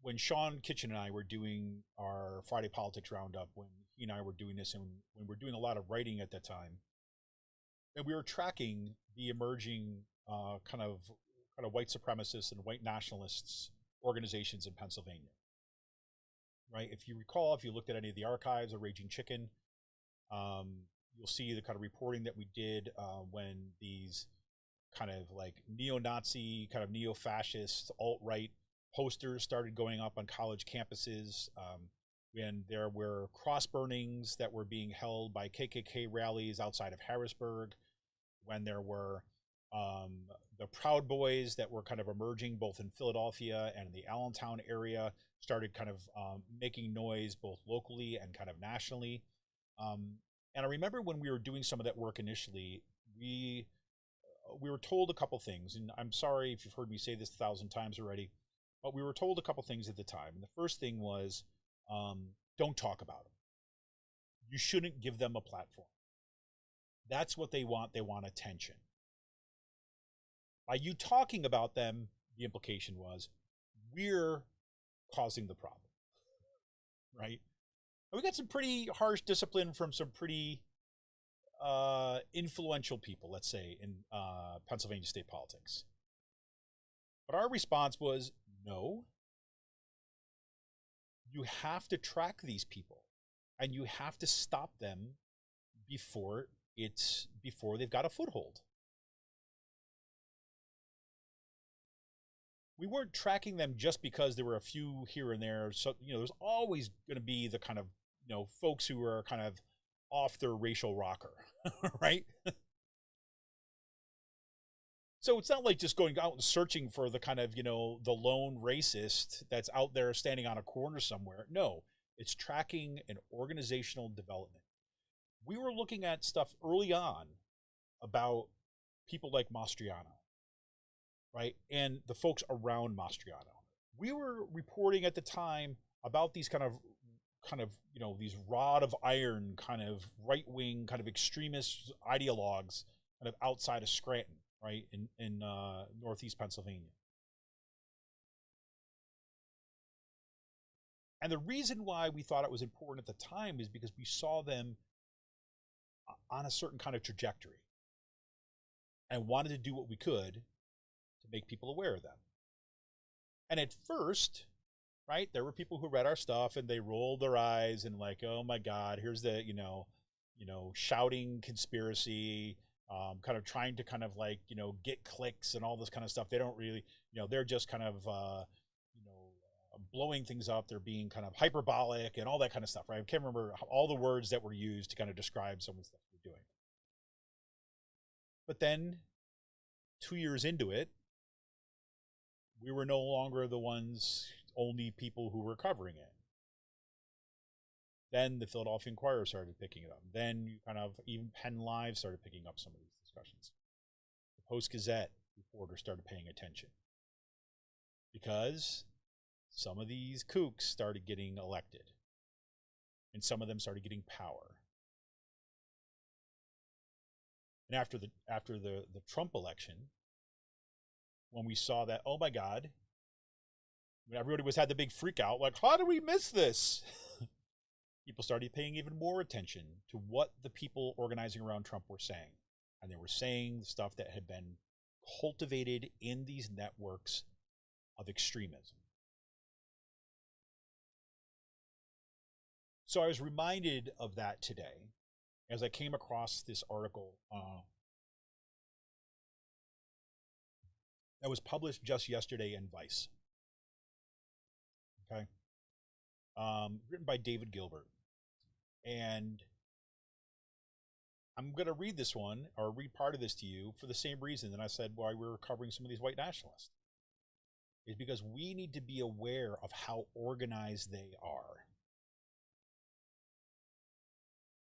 when Sean Kitchen and I were doing our Friday Politics Roundup, when he and I were doing this, and when we were doing a lot of writing at that time, and we were tracking the emerging kind of white supremacists and white nationalists organizations in Pennsylvania, right? If you recall, if you looked at any of the archives of Raging Chicken, you'll see the kind of reporting that we did when these kind of like neo-Nazi, kind of neo-fascist, alt-right posters started going up on college campuses, when there were cross burnings that were being held by KKK rallies outside of Harrisburg, when there were the Proud Boys that were kind of emerging both in Philadelphia and in the Allentown area, started kind of making noise both locally and kind of nationally. And I remember when we were doing some of that work initially, we were told a couple things, and I'm sorry if you've heard me say this 1,000 times already, but we were told a couple things at the time. And the first thing was, don't talk about them. You shouldn't give them a platform. That's what they want. They want attention. By you talking about them, the implication was, we're causing the problem, right? And we got some pretty harsh discipline from some pretty influential people, let's say, in Pennsylvania state politics. But our response was, no. You have to track these people, and you have to stop them before they've got a foothold. We weren't tracking them just because there were a few here and there. So, you know, there's always going to be the kind of, you know, folks who are kind of off their racial rocker, right? So it's not like just going out and searching for the kind of, you know, the lone racist that's out there standing on a corner somewhere. No, it's tracking an organizational development. We were looking at stuff early on about people like Mastriano, right? And the folks around Mastriano. We were reporting at the time about these kind of, you know, these rod of iron kind of right-wing kind of extremist ideologues kind of outside of Scranton, right, in Northeast Pennsylvania. And the reason why we thought it was important at the time is because we saw them on a certain kind of trajectory and wanted to do what we could to make people aware of them. And at first, right? There were people who read our stuff and they rolled their eyes and like, oh my God, here's the, shouting conspiracy, kind of trying to kind of like, get clicks and all this kind of stuff. They don't really, they're just kind of, blowing things up. They're being kind of hyperbolic and all that kind of stuff, right? I can't remember all the words that were used to kind of describe some of the stuff we're doing. But then 2 years into it, we were no longer the only people who were covering it. Then the Philadelphia Inquirer started picking it up. Then even Penn Live started picking up some of these discussions. The Post-Gazette reporter started paying attention because some of these kooks started getting elected and some of them started getting power. And after the Trump election, when we saw that, oh my God, everybody had the big freak out, like, how do we miss this? People started paying even more attention to what the people organizing around Trump were saying. And they were saying stuff that had been cultivated in these networks of extremism. So I was reminded of that today as I came across this article that was published just yesterday in Vice. Okay. Written by David Gilbert. And I'm going to read this one, or read part of this to you, for the same reason that I said why we were covering some of these white nationalists. Is because we need to be aware of how organized they are.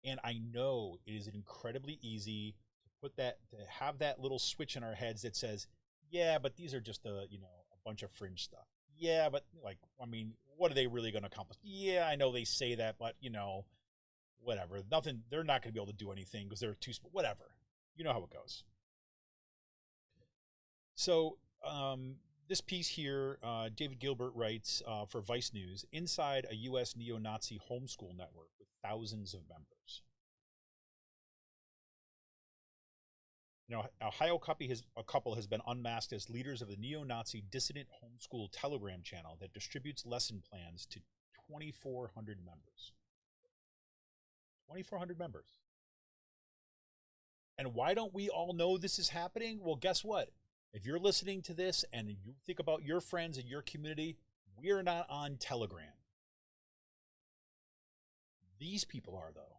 And I know it is incredibly easy to have that little switch in our heads that says, yeah, but these are just a bunch of fringe stuff. Yeah, but what are they really going to accomplish? Yeah, I know they say that, but whatever. Nothing. They're not going to be able to do anything because they're too small. Whatever. You know how it goes. So this piece here, David Gilbert writes for Vice News, inside a U.S. neo-Nazi homeschool network with thousands of members. Ohio couple has been unmasked as leaders of the neo-Nazi dissident homeschool Telegram channel that distributes lesson plans to 2,400 members. 2,400 members. And why don't we all know this is happening? Well, guess what? If you're listening to this and you think about your friends and your community, we're not on Telegram. These people are, though.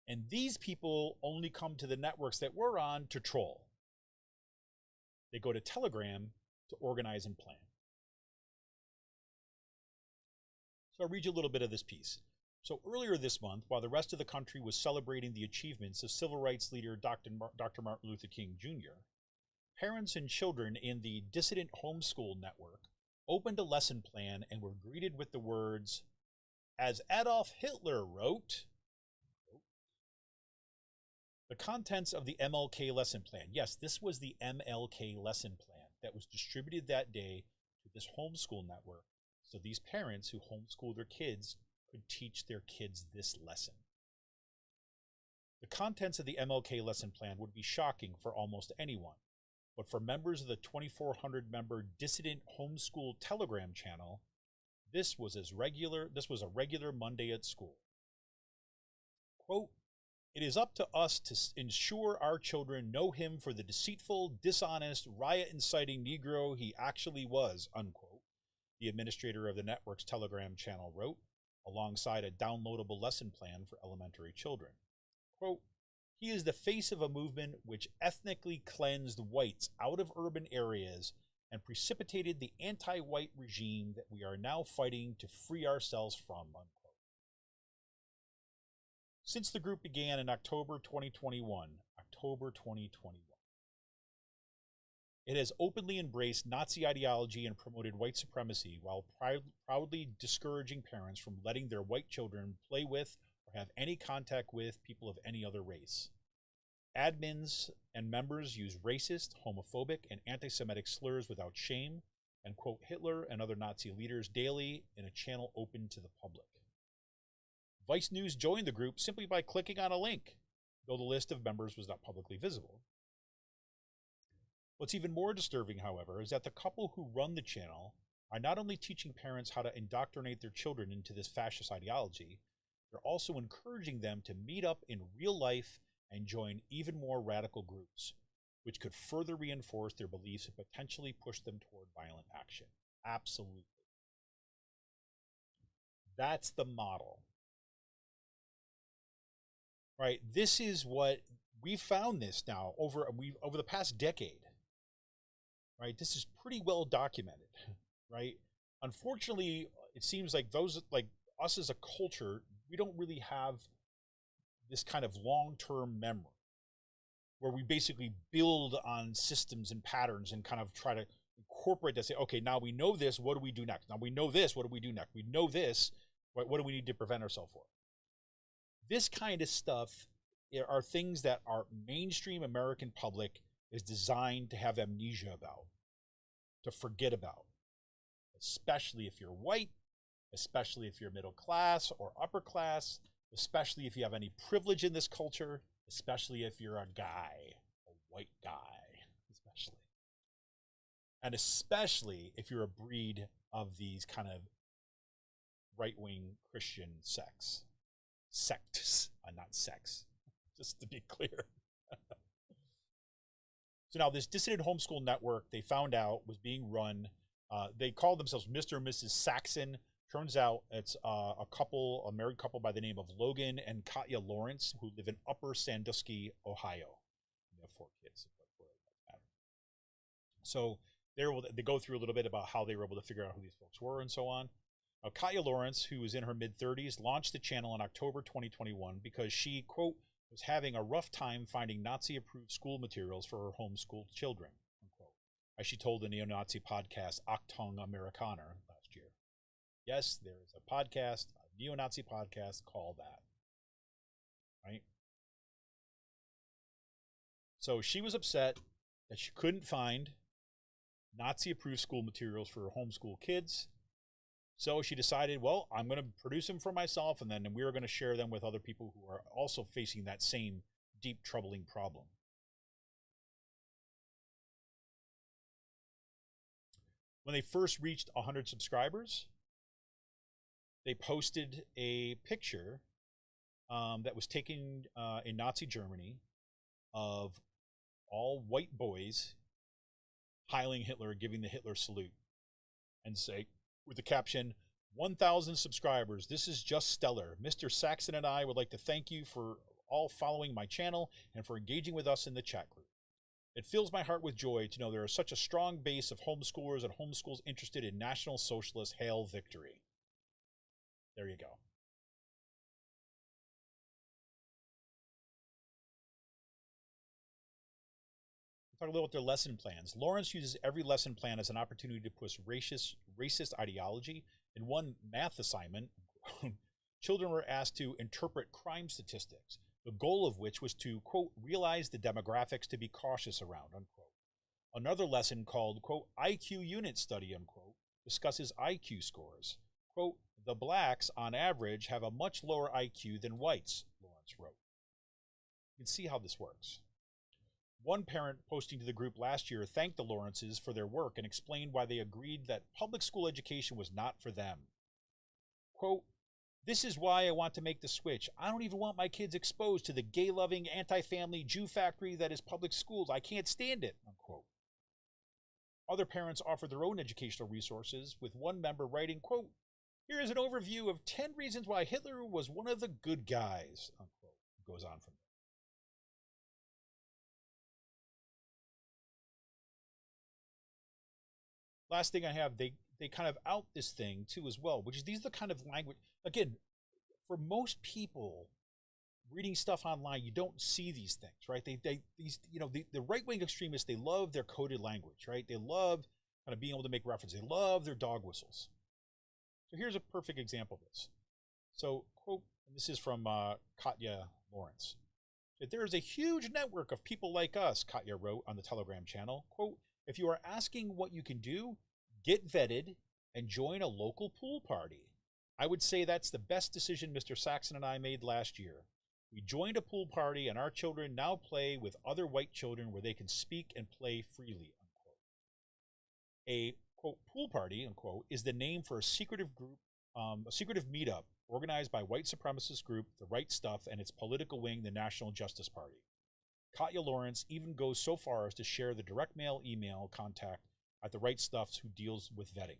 And these people only come to the networks that we're on to troll. They go to Telegram to organize and plan. So I'll read you a little bit of this piece. So earlier this month, while the rest of the country was celebrating the achievements of civil rights leader Dr. Martin Luther King Jr., parents and children in the dissident homeschool network opened a lesson plan and were greeted with the words, as Adolf Hitler wrote. The contents of the MLK lesson plan. Yes, this was the MLK lesson plan that was distributed that day to this homeschool network so these parents who homeschool their kids could teach their kids this lesson. The contents of the MLK lesson plan would be shocking for almost anyone, but for members of the 2,400-member dissident homeschool Telegram channel, this was a regular Monday at school. Quote, "It is up to us to ensure our children know him for the deceitful, dishonest, riot-inciting Negro he actually was," unquote, the administrator of the network's Telegram channel wrote, alongside a downloadable lesson plan for elementary children. Quote, "He is the face of a movement which ethnically cleansed whites out of urban areas and precipitated the anti-white regime that we are now fighting to free ourselves from," unquote. Since the group began in October 2021, it has openly embraced Nazi ideology and promoted white supremacy while proudly discouraging parents from letting their white children play with or have any contact with people of any other race. Admins and members use racist, homophobic, and anti-Semitic slurs without shame and quote Hitler and other Nazi leaders daily in a channel open to the public. Vice News joined the group simply by clicking on a link, though the list of members was not publicly visible. What's even more disturbing, however, is that the couple who run the channel are not only teaching parents how to indoctrinate their children into this fascist ideology, they're also encouraging them to meet up in real life and join even more radical groups, which could further reinforce their beliefs and potentially push them toward violent action. Absolutely. That's the model. Right? This is what we've found this now over the past decade. Right? This is pretty well documented, right? Unfortunately, it seems like those like us as a culture, we don't really have this kind of long-term memory where we basically build on systems and patterns and kind of try to incorporate that. Say, okay, now we know this, what do we do next? Now we know this, what do we do next? We know this, what do we need to prevent ourselves for? This kind of stuff are things that our mainstream American public is designed to have amnesia about, to forget about, especially if you're white, especially if you're middle class or upper class, especially if you have any privilege in this culture, especially if you're a guy, a white guy, especially. And especially if you're a breed of these kind of right-wing Christian sects, not sex, just to be clear. So now this dissident homeschool network, they found out was being run. They called themselves Mr. and Mrs. Saxon. Turns out it's a married couple by the name of Logan and Katya Lawrence, who live in Upper Sandusky, Ohio. They have 4 kids. So they go through a little bit about how they were able to figure out who these folks were and so on. Katya Lawrence, who was in her mid-30s, launched the channel in October 2021 because she, quote, was having a rough time finding Nazi-approved school materials for her homeschooled children, unquote, as she told the neo-Nazi podcast Achtung Amerikaner last year. Yes, there is a podcast, a neo-Nazi podcast called that, right? So she was upset that she couldn't find Nazi-approved school materials for her homeschool kids. So she decided, well, I'm going to produce them for myself, and then we're going to share them with other people who are also facing that same deep, troubling problem. When they first reached 100 subscribers, they posted a picture that was taken in Nazi Germany of all white boys hailing Hitler, giving the Hitler salute, and say, with the caption, 1,000 subscribers, this is just stellar. Mr. Saxon and I would like to thank you for all following my channel and for engaging with us in the chat group. It fills my heart with joy to know there is such a strong base of homeschoolers and homeschools interested in National Socialist Hail Victory. There you go. Talk a little about their lesson plans. Lawrence uses every lesson plan as an opportunity to push racist ideology. In one math assignment, children were asked to interpret crime statistics, the goal of which was to, quote, realize the demographics to be cautious around, unquote. Another lesson called, quote, IQ unit study, unquote, discusses IQ scores. Quote, the blacks, on average, have a much lower IQ than whites, Lawrence wrote. You can see how this works. One parent posting to the group last year thanked the Lawrences for their work and explained why they agreed that public school education was not for them. Quote, this is why I want to make the switch. I don't even want my kids exposed to the gay-loving, anti-family Jew factory that is public schools. I can't stand it, unquote. Other parents offered their own educational resources, with one member writing, quote, here is an overview of 10 reasons why Hitler was one of the good guys, unquote. It goes on from there. Last thing I have, they kind of out this thing too as well, which is these are the kind of language, again, for most people reading stuff online, you don't see these things, right? The right-wing extremists, they love their coded language, right? They love kind of being able to make references. They love their dog whistles. So here's a perfect example of this. So, quote, and this is from Katya Lawrence. There is a huge network of people like us, Katya wrote on the Telegram channel. Quote, if you are asking what you can do, get vetted and join a local pool party. I would say that's the best decision Mr. Saxon and I made last year. We joined a pool party and our children now play with other white children where they can speak and play freely, unquote. A, quote, pool party, unquote, is the name for a secretive group, a secretive meetup organized by white supremacist group, the Right Stuff, and its political wing, the National Justice Party. Katya Lawrence even goes so far as to share the direct mail email contact at the Right Stuffs who deals with vetting.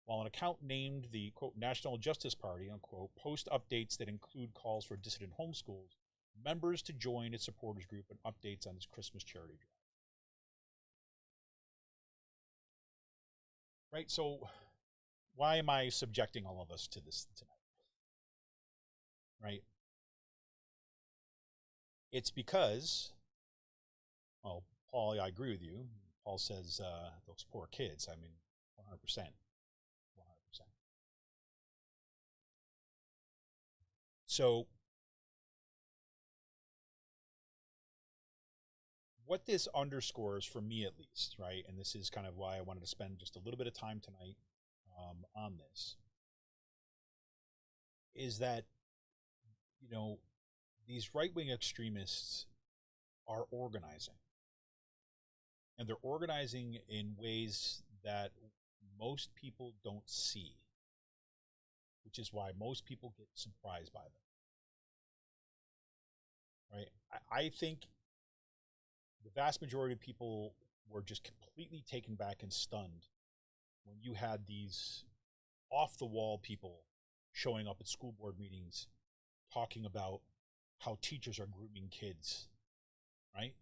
While an account named the, quote, National Justice Party, unquote, post updates that include calls for dissident homeschools, members to join its supporters group, and updates on its Christmas charity drive. Right, so why am I subjecting all of us to this tonight? Right? It's because, well, Paul, I agree with you. Paul says those poor kids. I mean, 100%. 100%. So what this underscores, for me at least, right, and this is kind of why I wanted to spend just a little bit of time tonight on this, is that, you know, these right-wing extremists are organizing. And they're organizing in ways that most people don't see, which is why most people get surprised by them. Right? I think the vast majority of people were just completely taken back and stunned when you had these off-the-wall people showing up at school board meetings talking about how teachers are grooming kids, right?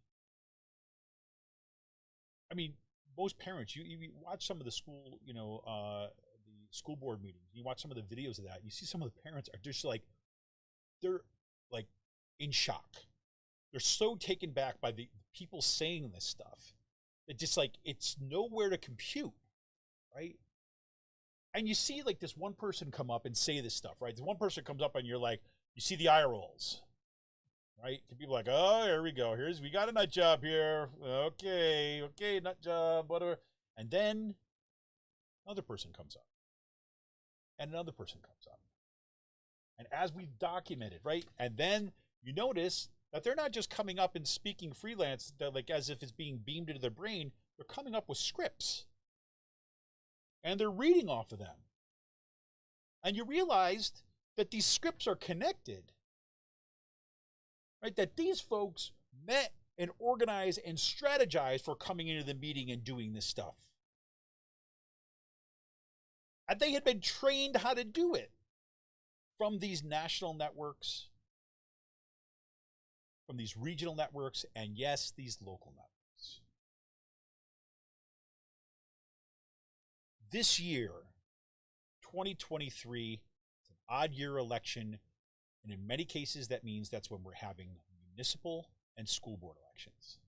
I mean, most parents, you watch some of the school, the school board meetings, you watch some of the videos of that, you see some of the parents are just like, they're like in shock. They're so taken back by the people saying this stuff. It just like, it's nowhere to compute, right? And you see like this one person come up and say this stuff, right? The one person comes up and you're like, you see the eye rolls, right? People are like, oh, here we go. We got a nut job here. Okay, nut job, whatever. And then another person comes up. And another person comes up. And as we've documented, right? And then you notice that they're not just coming up and speaking freelance, like as if it's being beamed into their brain. They're coming up with scripts. And they're reading off of them. And you realized that these scripts are connected. Right? That these folks met and organized and strategized for coming into the meeting and doing this stuff. And they had been trained how to do it from these national networks, from these regional networks, and yes, these local networks. This year, 2023, it's an odd year election, and in many cases that means that's when we're having municipal and school board elections.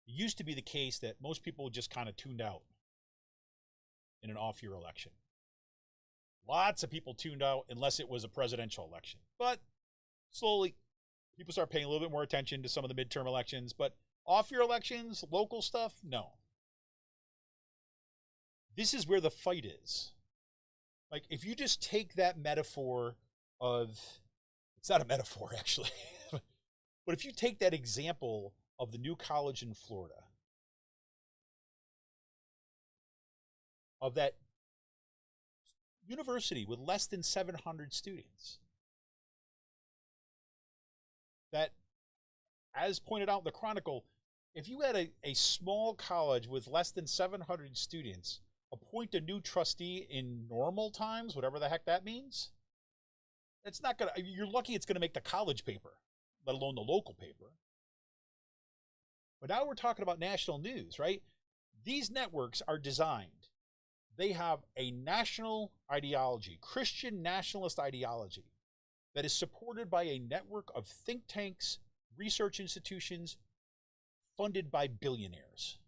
It used to be the case that most people just kind of tuned out in an off-year election. Lots of people tuned out unless it was a presidential election. But slowly, people start paying a little bit more attention to some of the midterm elections. But off-year elections, local stuff, no. This is where the fight is. Like, if you just take that metaphor of, it's not a metaphor actually, but if you take that example of the new college in Florida, of that university with less than 700 students, that, as pointed out in the Chronicle, if you had a small college with less than 700 students, appoint a new trustee in normal times, whatever the heck that means, it's not going to, you're lucky it's going to make the college paper, let alone the local paper. But now we're talking about national news, right? These networks are designed. They have a national ideology, Christian nationalist ideology, that is supported by a network of think tanks, research institutions, funded by billionaires.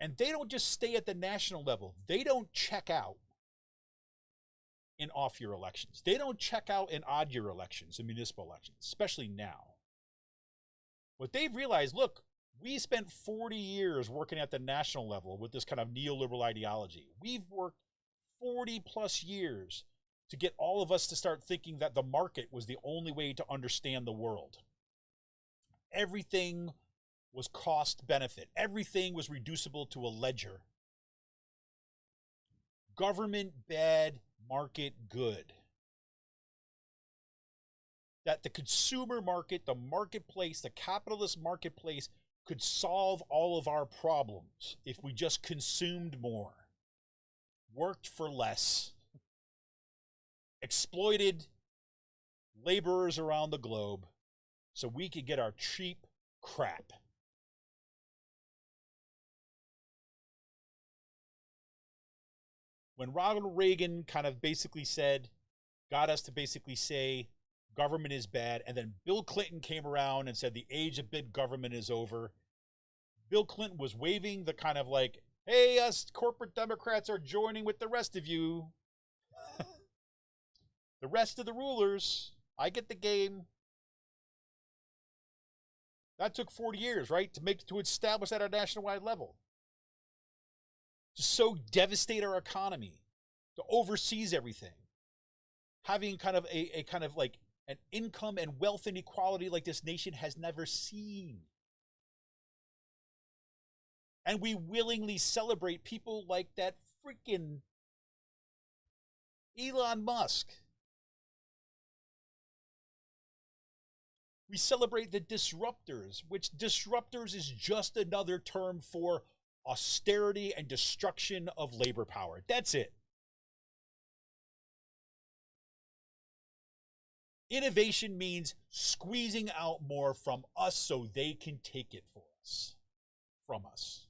And they don't just stay at the national level. They don't check out in off-year elections. They don't check out in odd-year elections, in municipal elections, especially now. What they've realized, look, we spent 40 years working at the national level with this kind of neoliberal ideology. We've worked 40 plus years to get all of us to start thinking that the market was the only way to understand the world. Everything was cost benefit. Everything was reducible to a ledger. Government bad, market good. That the consumer market, the marketplace, the capitalist marketplace could solve all of our problems if we just consumed more, worked for less, exploited laborers around the globe so we could get our cheap crap. When Ronald Reagan kind of basically got us to basically say government is bad, and then Bill Clinton came around and said the age of big government is over, Bill Clinton was waving the kind of like, hey, us corporate Democrats are joining with the rest of you. The rest of the rulers, I get the game. That took 40 years, right, to establish at a nationwide level. To so devastate our economy, to overseas everything, having kind of a kind of like an income and wealth inequality like this nation has never seen. And we willingly celebrate people like that freaking Elon Musk. We celebrate the disruptors, which disruptors is just another term for austerity and destruction of labor power. That's it. Innovation means squeezing out more from us so they can take it from us.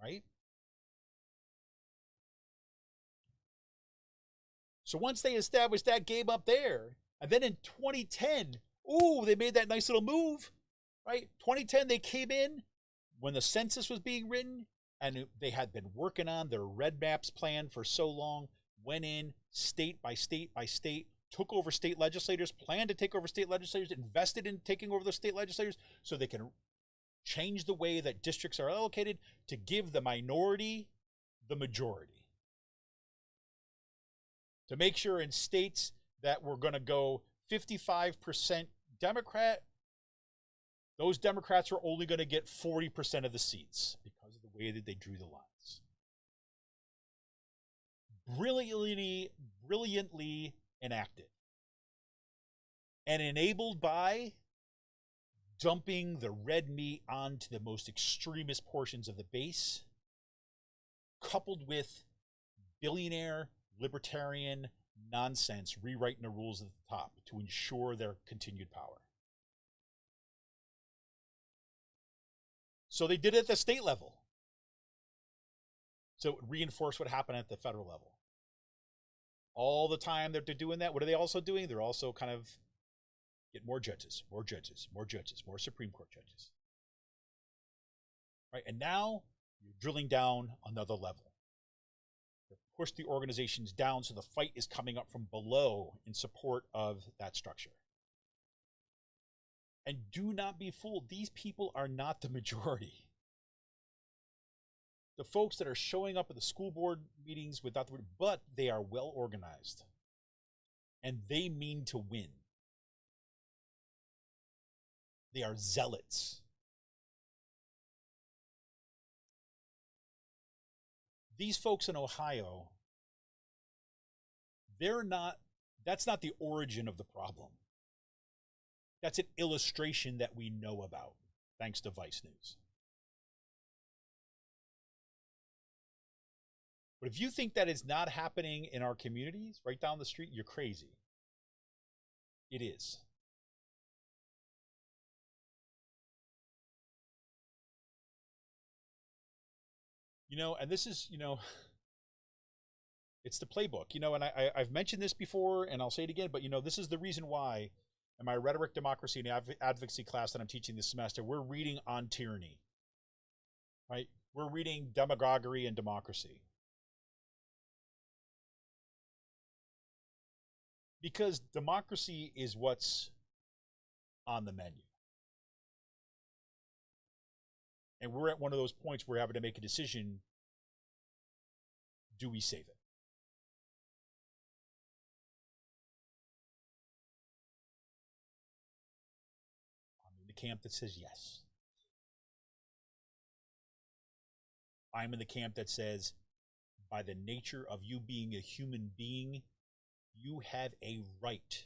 Right? So once they established that game up there, and then in 2010, they made that nice little move, right? 2010, they came in when the census was being written, and they had been working on their red maps plan for so long, went in state by state by state, took over state legislators, planned to take over state legislators, invested in taking over the state legislators so they can change the way that districts are allocated to give the minority the majority. To make sure in states that we're going to go 55% Democrat, those Democrats are only going to get 40% of the seats because of the way that they drew the lines. Brilliantly enacted. And enabled by dumping the red meat onto the most extremist portions of the base, coupled with billionaire libertarian nonsense rewriting the rules at the top to ensure their continued power. So they did it at the state level. So it reinforced what happened at the federal level. All the time that they're doing that, what are they also doing? They're also kind of get more judges, more Supreme Court judges. Right? And now you're drilling down another level. Push the organizations down so the fight is coming up from below in support of that structure. And do not be fooled. These people are not the majority. The folks that are showing up at the school board meetings without the, but they are well organized. And they mean to win. They are zealots. These folks in Ohio, that's not the origin of the problem. That's an illustration that we know about, thanks to Vice News. But if you think that is not happening in our communities, right down the street, you're crazy. It is. And this is, it's the playbook, and I've mentioned this before, and I'll say it again, but, this is the reason why in my rhetoric, democracy, and advocacy class that I'm teaching this semester, we're reading On Tyranny, right? We're reading Demagoguery and Democracy. Because democracy is what's on the menu. And we're at one of those points where we're having to make a decision. Do we save it? camp that says yes. I'm in the camp that says, by the nature of you being a human being, you have a right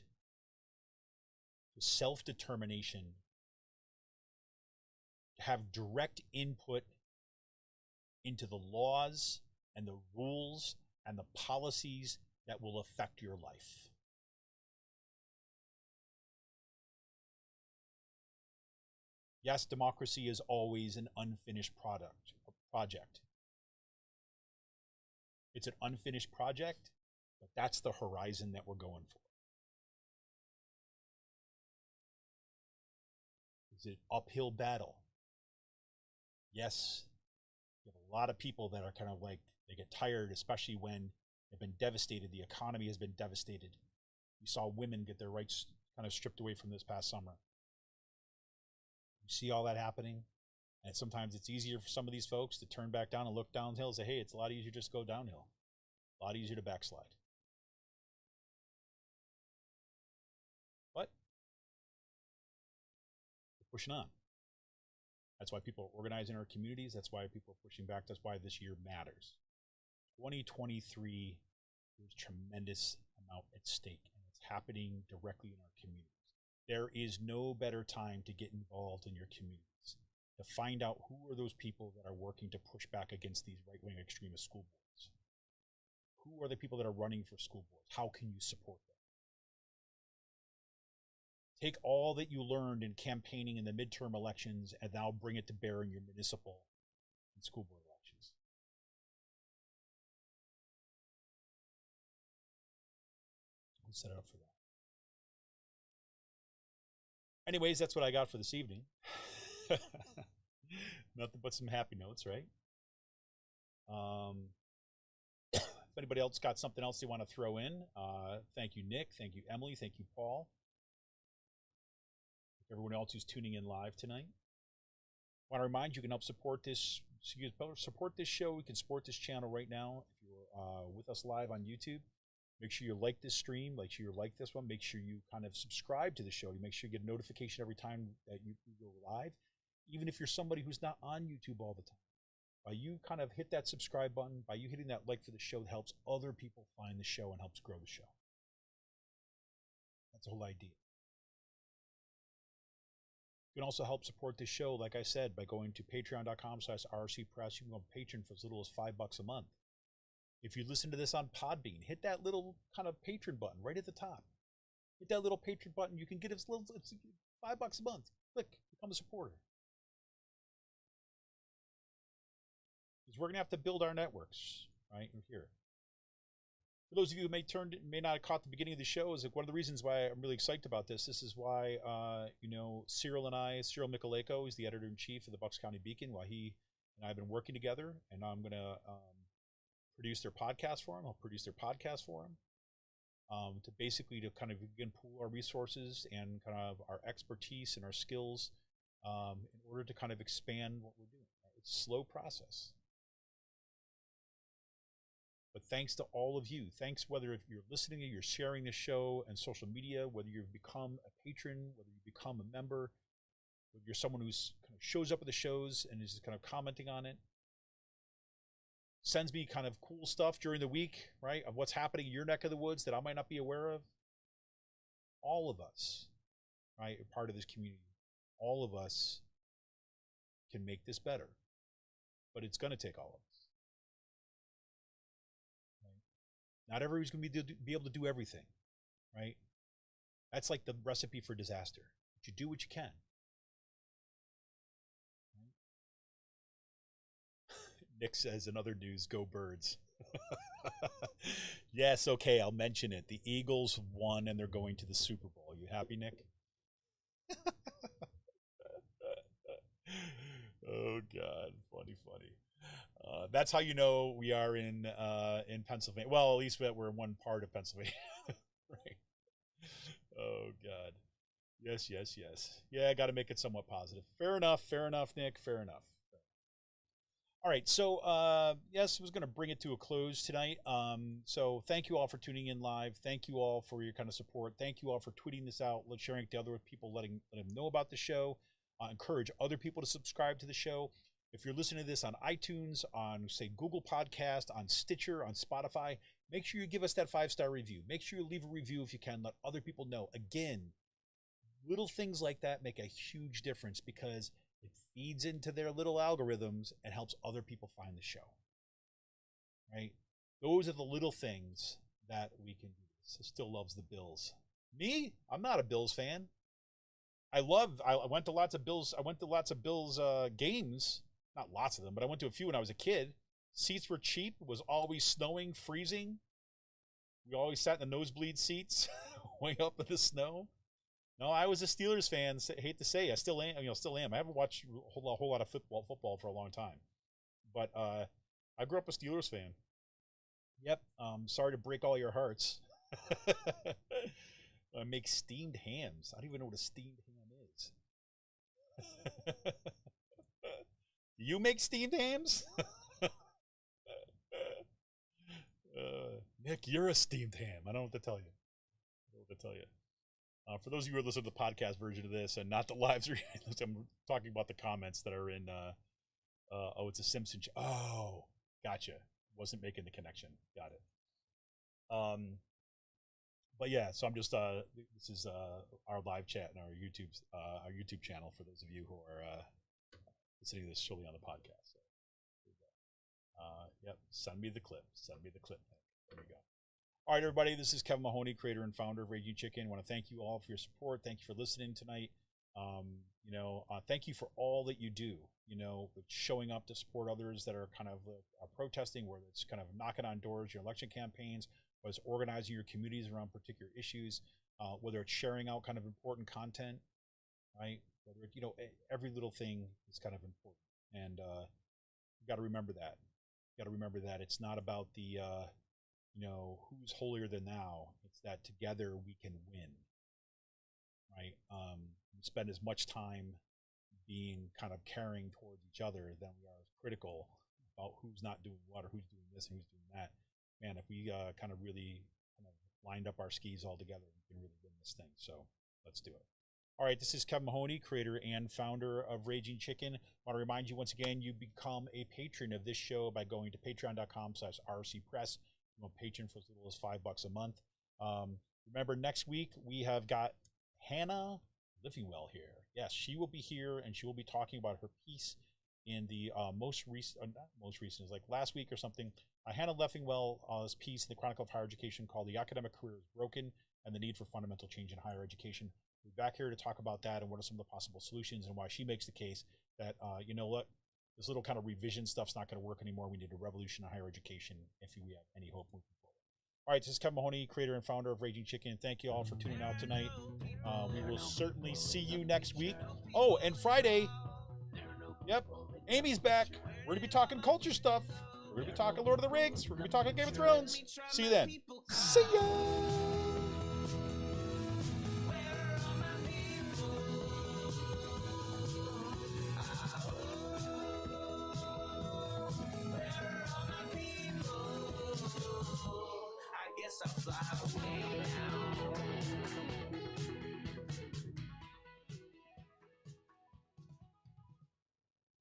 to self-determination, to have direct input into the laws and the rules and the policies that will affect your life. Yes, democracy is always an unfinished project. It's an unfinished project, but that's the horizon that we're going for. Is it an uphill battle? Yes. You have a lot of people that are kind of like, they get tired, especially when they've been devastated. The economy has been devastated. We saw women get their rights kind of stripped away from this past summer. You see all that happening, and sometimes it's easier for some of these folks to turn back down and look downhill and say, hey, it's a lot easier to just go downhill. A lot easier to backslide. But we're pushing on. That's why people are organizing our communities. That's why people are pushing back. That's why this year matters. 2023, there's tremendous amount at stake, and it's happening directly in our communities. There is no better time to get involved in your communities, to find out who are those people that are working to push back against these right-wing extremist school boards. Who are the people that are running for school boards? How can you support them? Take all that you learned in campaigning in the midterm elections and now bring it to bear in your municipal and school board elections. We'll set it up for that. Anyways, that's what I got for this evening. Nothing but some happy notes, right? If anybody else got something else they want to throw in, thank you, Nick. Thank you, Emily. Thank you, Paul. Everyone else who's tuning in live tonight. I want to remind you, can help support this. So you can support this show. You can support this channel right now. If you're with us live on YouTube, make sure you like this stream. Make sure you like this one. Make sure you kind of subscribe to the show. You make sure you get a notification every time that you go live. Even if you're somebody who's not on YouTube all the time, by you kind of hit that subscribe button, by you hitting that like for the show, helps other people find the show and helps grow the show. That's the whole idea. You can also help support this show, like I said, by going to patreon.com/rcpress. You can go patron for as little as $5 a month. If you listen to this on Podbean, hit that little kind of patron button right at the top. Hit that little patron button. You can get as little as $5 a month. Click, become a supporter. Because we're going to have to build our networks, right? We're here. For those of you who may not have caught the beginning of the show, is like one of the reasons why I'm really excited about this. This is why, Cyril Michaleko is the editor-in-chief of the Bucks County Beacon, why he and I have been working together, and I'm going to produce their podcast for him. I'll produce their podcast for him to basically to kind of again pool our resources and kind of our expertise and our skills in order to kind of expand what we're doing. It's a slow process. But thanks to all of you. Thanks whether if you're listening or you're sharing this show and social media, whether you've become a patron, whether you become a member, whether you're someone who's kind of shows up at the shows and is kind of commenting on it, sends me kind of cool stuff during the week, right, of what's happening in your neck of the woods that I might not be aware of. All of us, right, are part of this community. All of us can make this better. But it's going to take all of us. Not everybody's going to be able to do everything, right? That's like the recipe for disaster. But you do what you can. Right? Nick says, in other news, go Birds. Yes, okay, I'll mention it. The Eagles won and they're going to the Super Bowl. You happy, Nick? Oh, God. Funny. That's how you know we are in Pennsylvania. Well, at least we're in one part of Pennsylvania. Right. Oh, God. Yes. Yeah, I got to make it somewhat positive. Fair enough, Nick. Fair enough. All right, so yes, I was going to bring it to a close tonight. So thank you all for tuning in live. Thank you all for your kind of support. Thank you all for tweeting this out, sharing it to other people, letting them know about the show. encourage other people to subscribe to the show. If you're listening to this on iTunes, on, say, Google Podcast, on Stitcher, on Spotify, make sure you give us that 5-star review. Make sure you leave a review if you can. Let other people know. Again, little things like that make a huge difference because it feeds into their little algorithms and helps other people find the show. Right? Those are the little things that we can do. So still loves the Bills. Me? I'm not a Bills fan. I went to lots of Bills. I went to lots of Bills games. Not lots of them, but I went to a few when I was a kid. Seats were cheap. It was always snowing, freezing. We always sat in the nosebleed seats, way up in the snow. No, I was a Steelers fan. Hate to say, I still am. Still am. I haven't watched a whole lot of football for a long time, but I grew up a Steelers fan. Yep. Sorry to break all your hearts. I make steamed hams. I don't even know what a steamed ham is. Do you make steamed hams? Nick, you're a steamed ham. I don't know what to tell you. For those of you who are listening to the podcast version of this and not the live stream, I'm talking about the comments that are in. It's a Simpson. Oh, gotcha. Wasn't making the connection. Got it. But yeah, so I'm just this is our live chat and our YouTube channel for those of you who are listening to this solely on the podcast. So here we go. Yep, send me the clip. There we go. All right, everybody, this is Kevin Mahoney, creator and founder of Raging Chicken. I want to thank you all for your support. Thank you for listening tonight. Thank you for all that you do, showing up to support others that are kind of protesting, whether it's kind of knocking on doors, your election campaigns, whether it's organizing your communities around particular issues, whether it's sharing out kind of important content, right? Whether every little thing is kind of important. And you got to remember that. It's not about the, who's holier than thou. It's that together we can win, right? We spend as much time being kind of caring towards each other than we are critical about who's not doing what or who's doing this and who's doing that. Man, if we kind of really kind of lined up our skis all together, we can really win this thing. So let's do it. All right, this is Kevin Mahoney, creator and founder of Raging Chicken. I want to remind you once again, you become a patron of this show by going to patreon.com/rcpress. I'm a patron for as little as $5 a month. Remember, next week we have got Hannah Livingwell here. Yes, she will be here, and she will be talking about her piece in the most recent, is like last week or something. Hannah Leffingwell's piece in the Chronicle of Higher Education called "The Academic Career is Broken and the Need for Fundamental Change in Higher Education." We're back here to talk about that and what are some of the possible solutions and why she makes the case that, this little kind of revision stuff's not going to work anymore. We need a revolution in higher education if we have any hope moving forward. All right, this is Kevin Mahoney, creator and founder of Raging Chicken. Thank you all for tuning out tonight. We will certainly see you next week. Oh, and Friday, yep, Amy's back. We're going to be talking culture stuff. We're going to be talking Lord of the Rings. We're going to be talking Game of Thrones. See you then. See ya!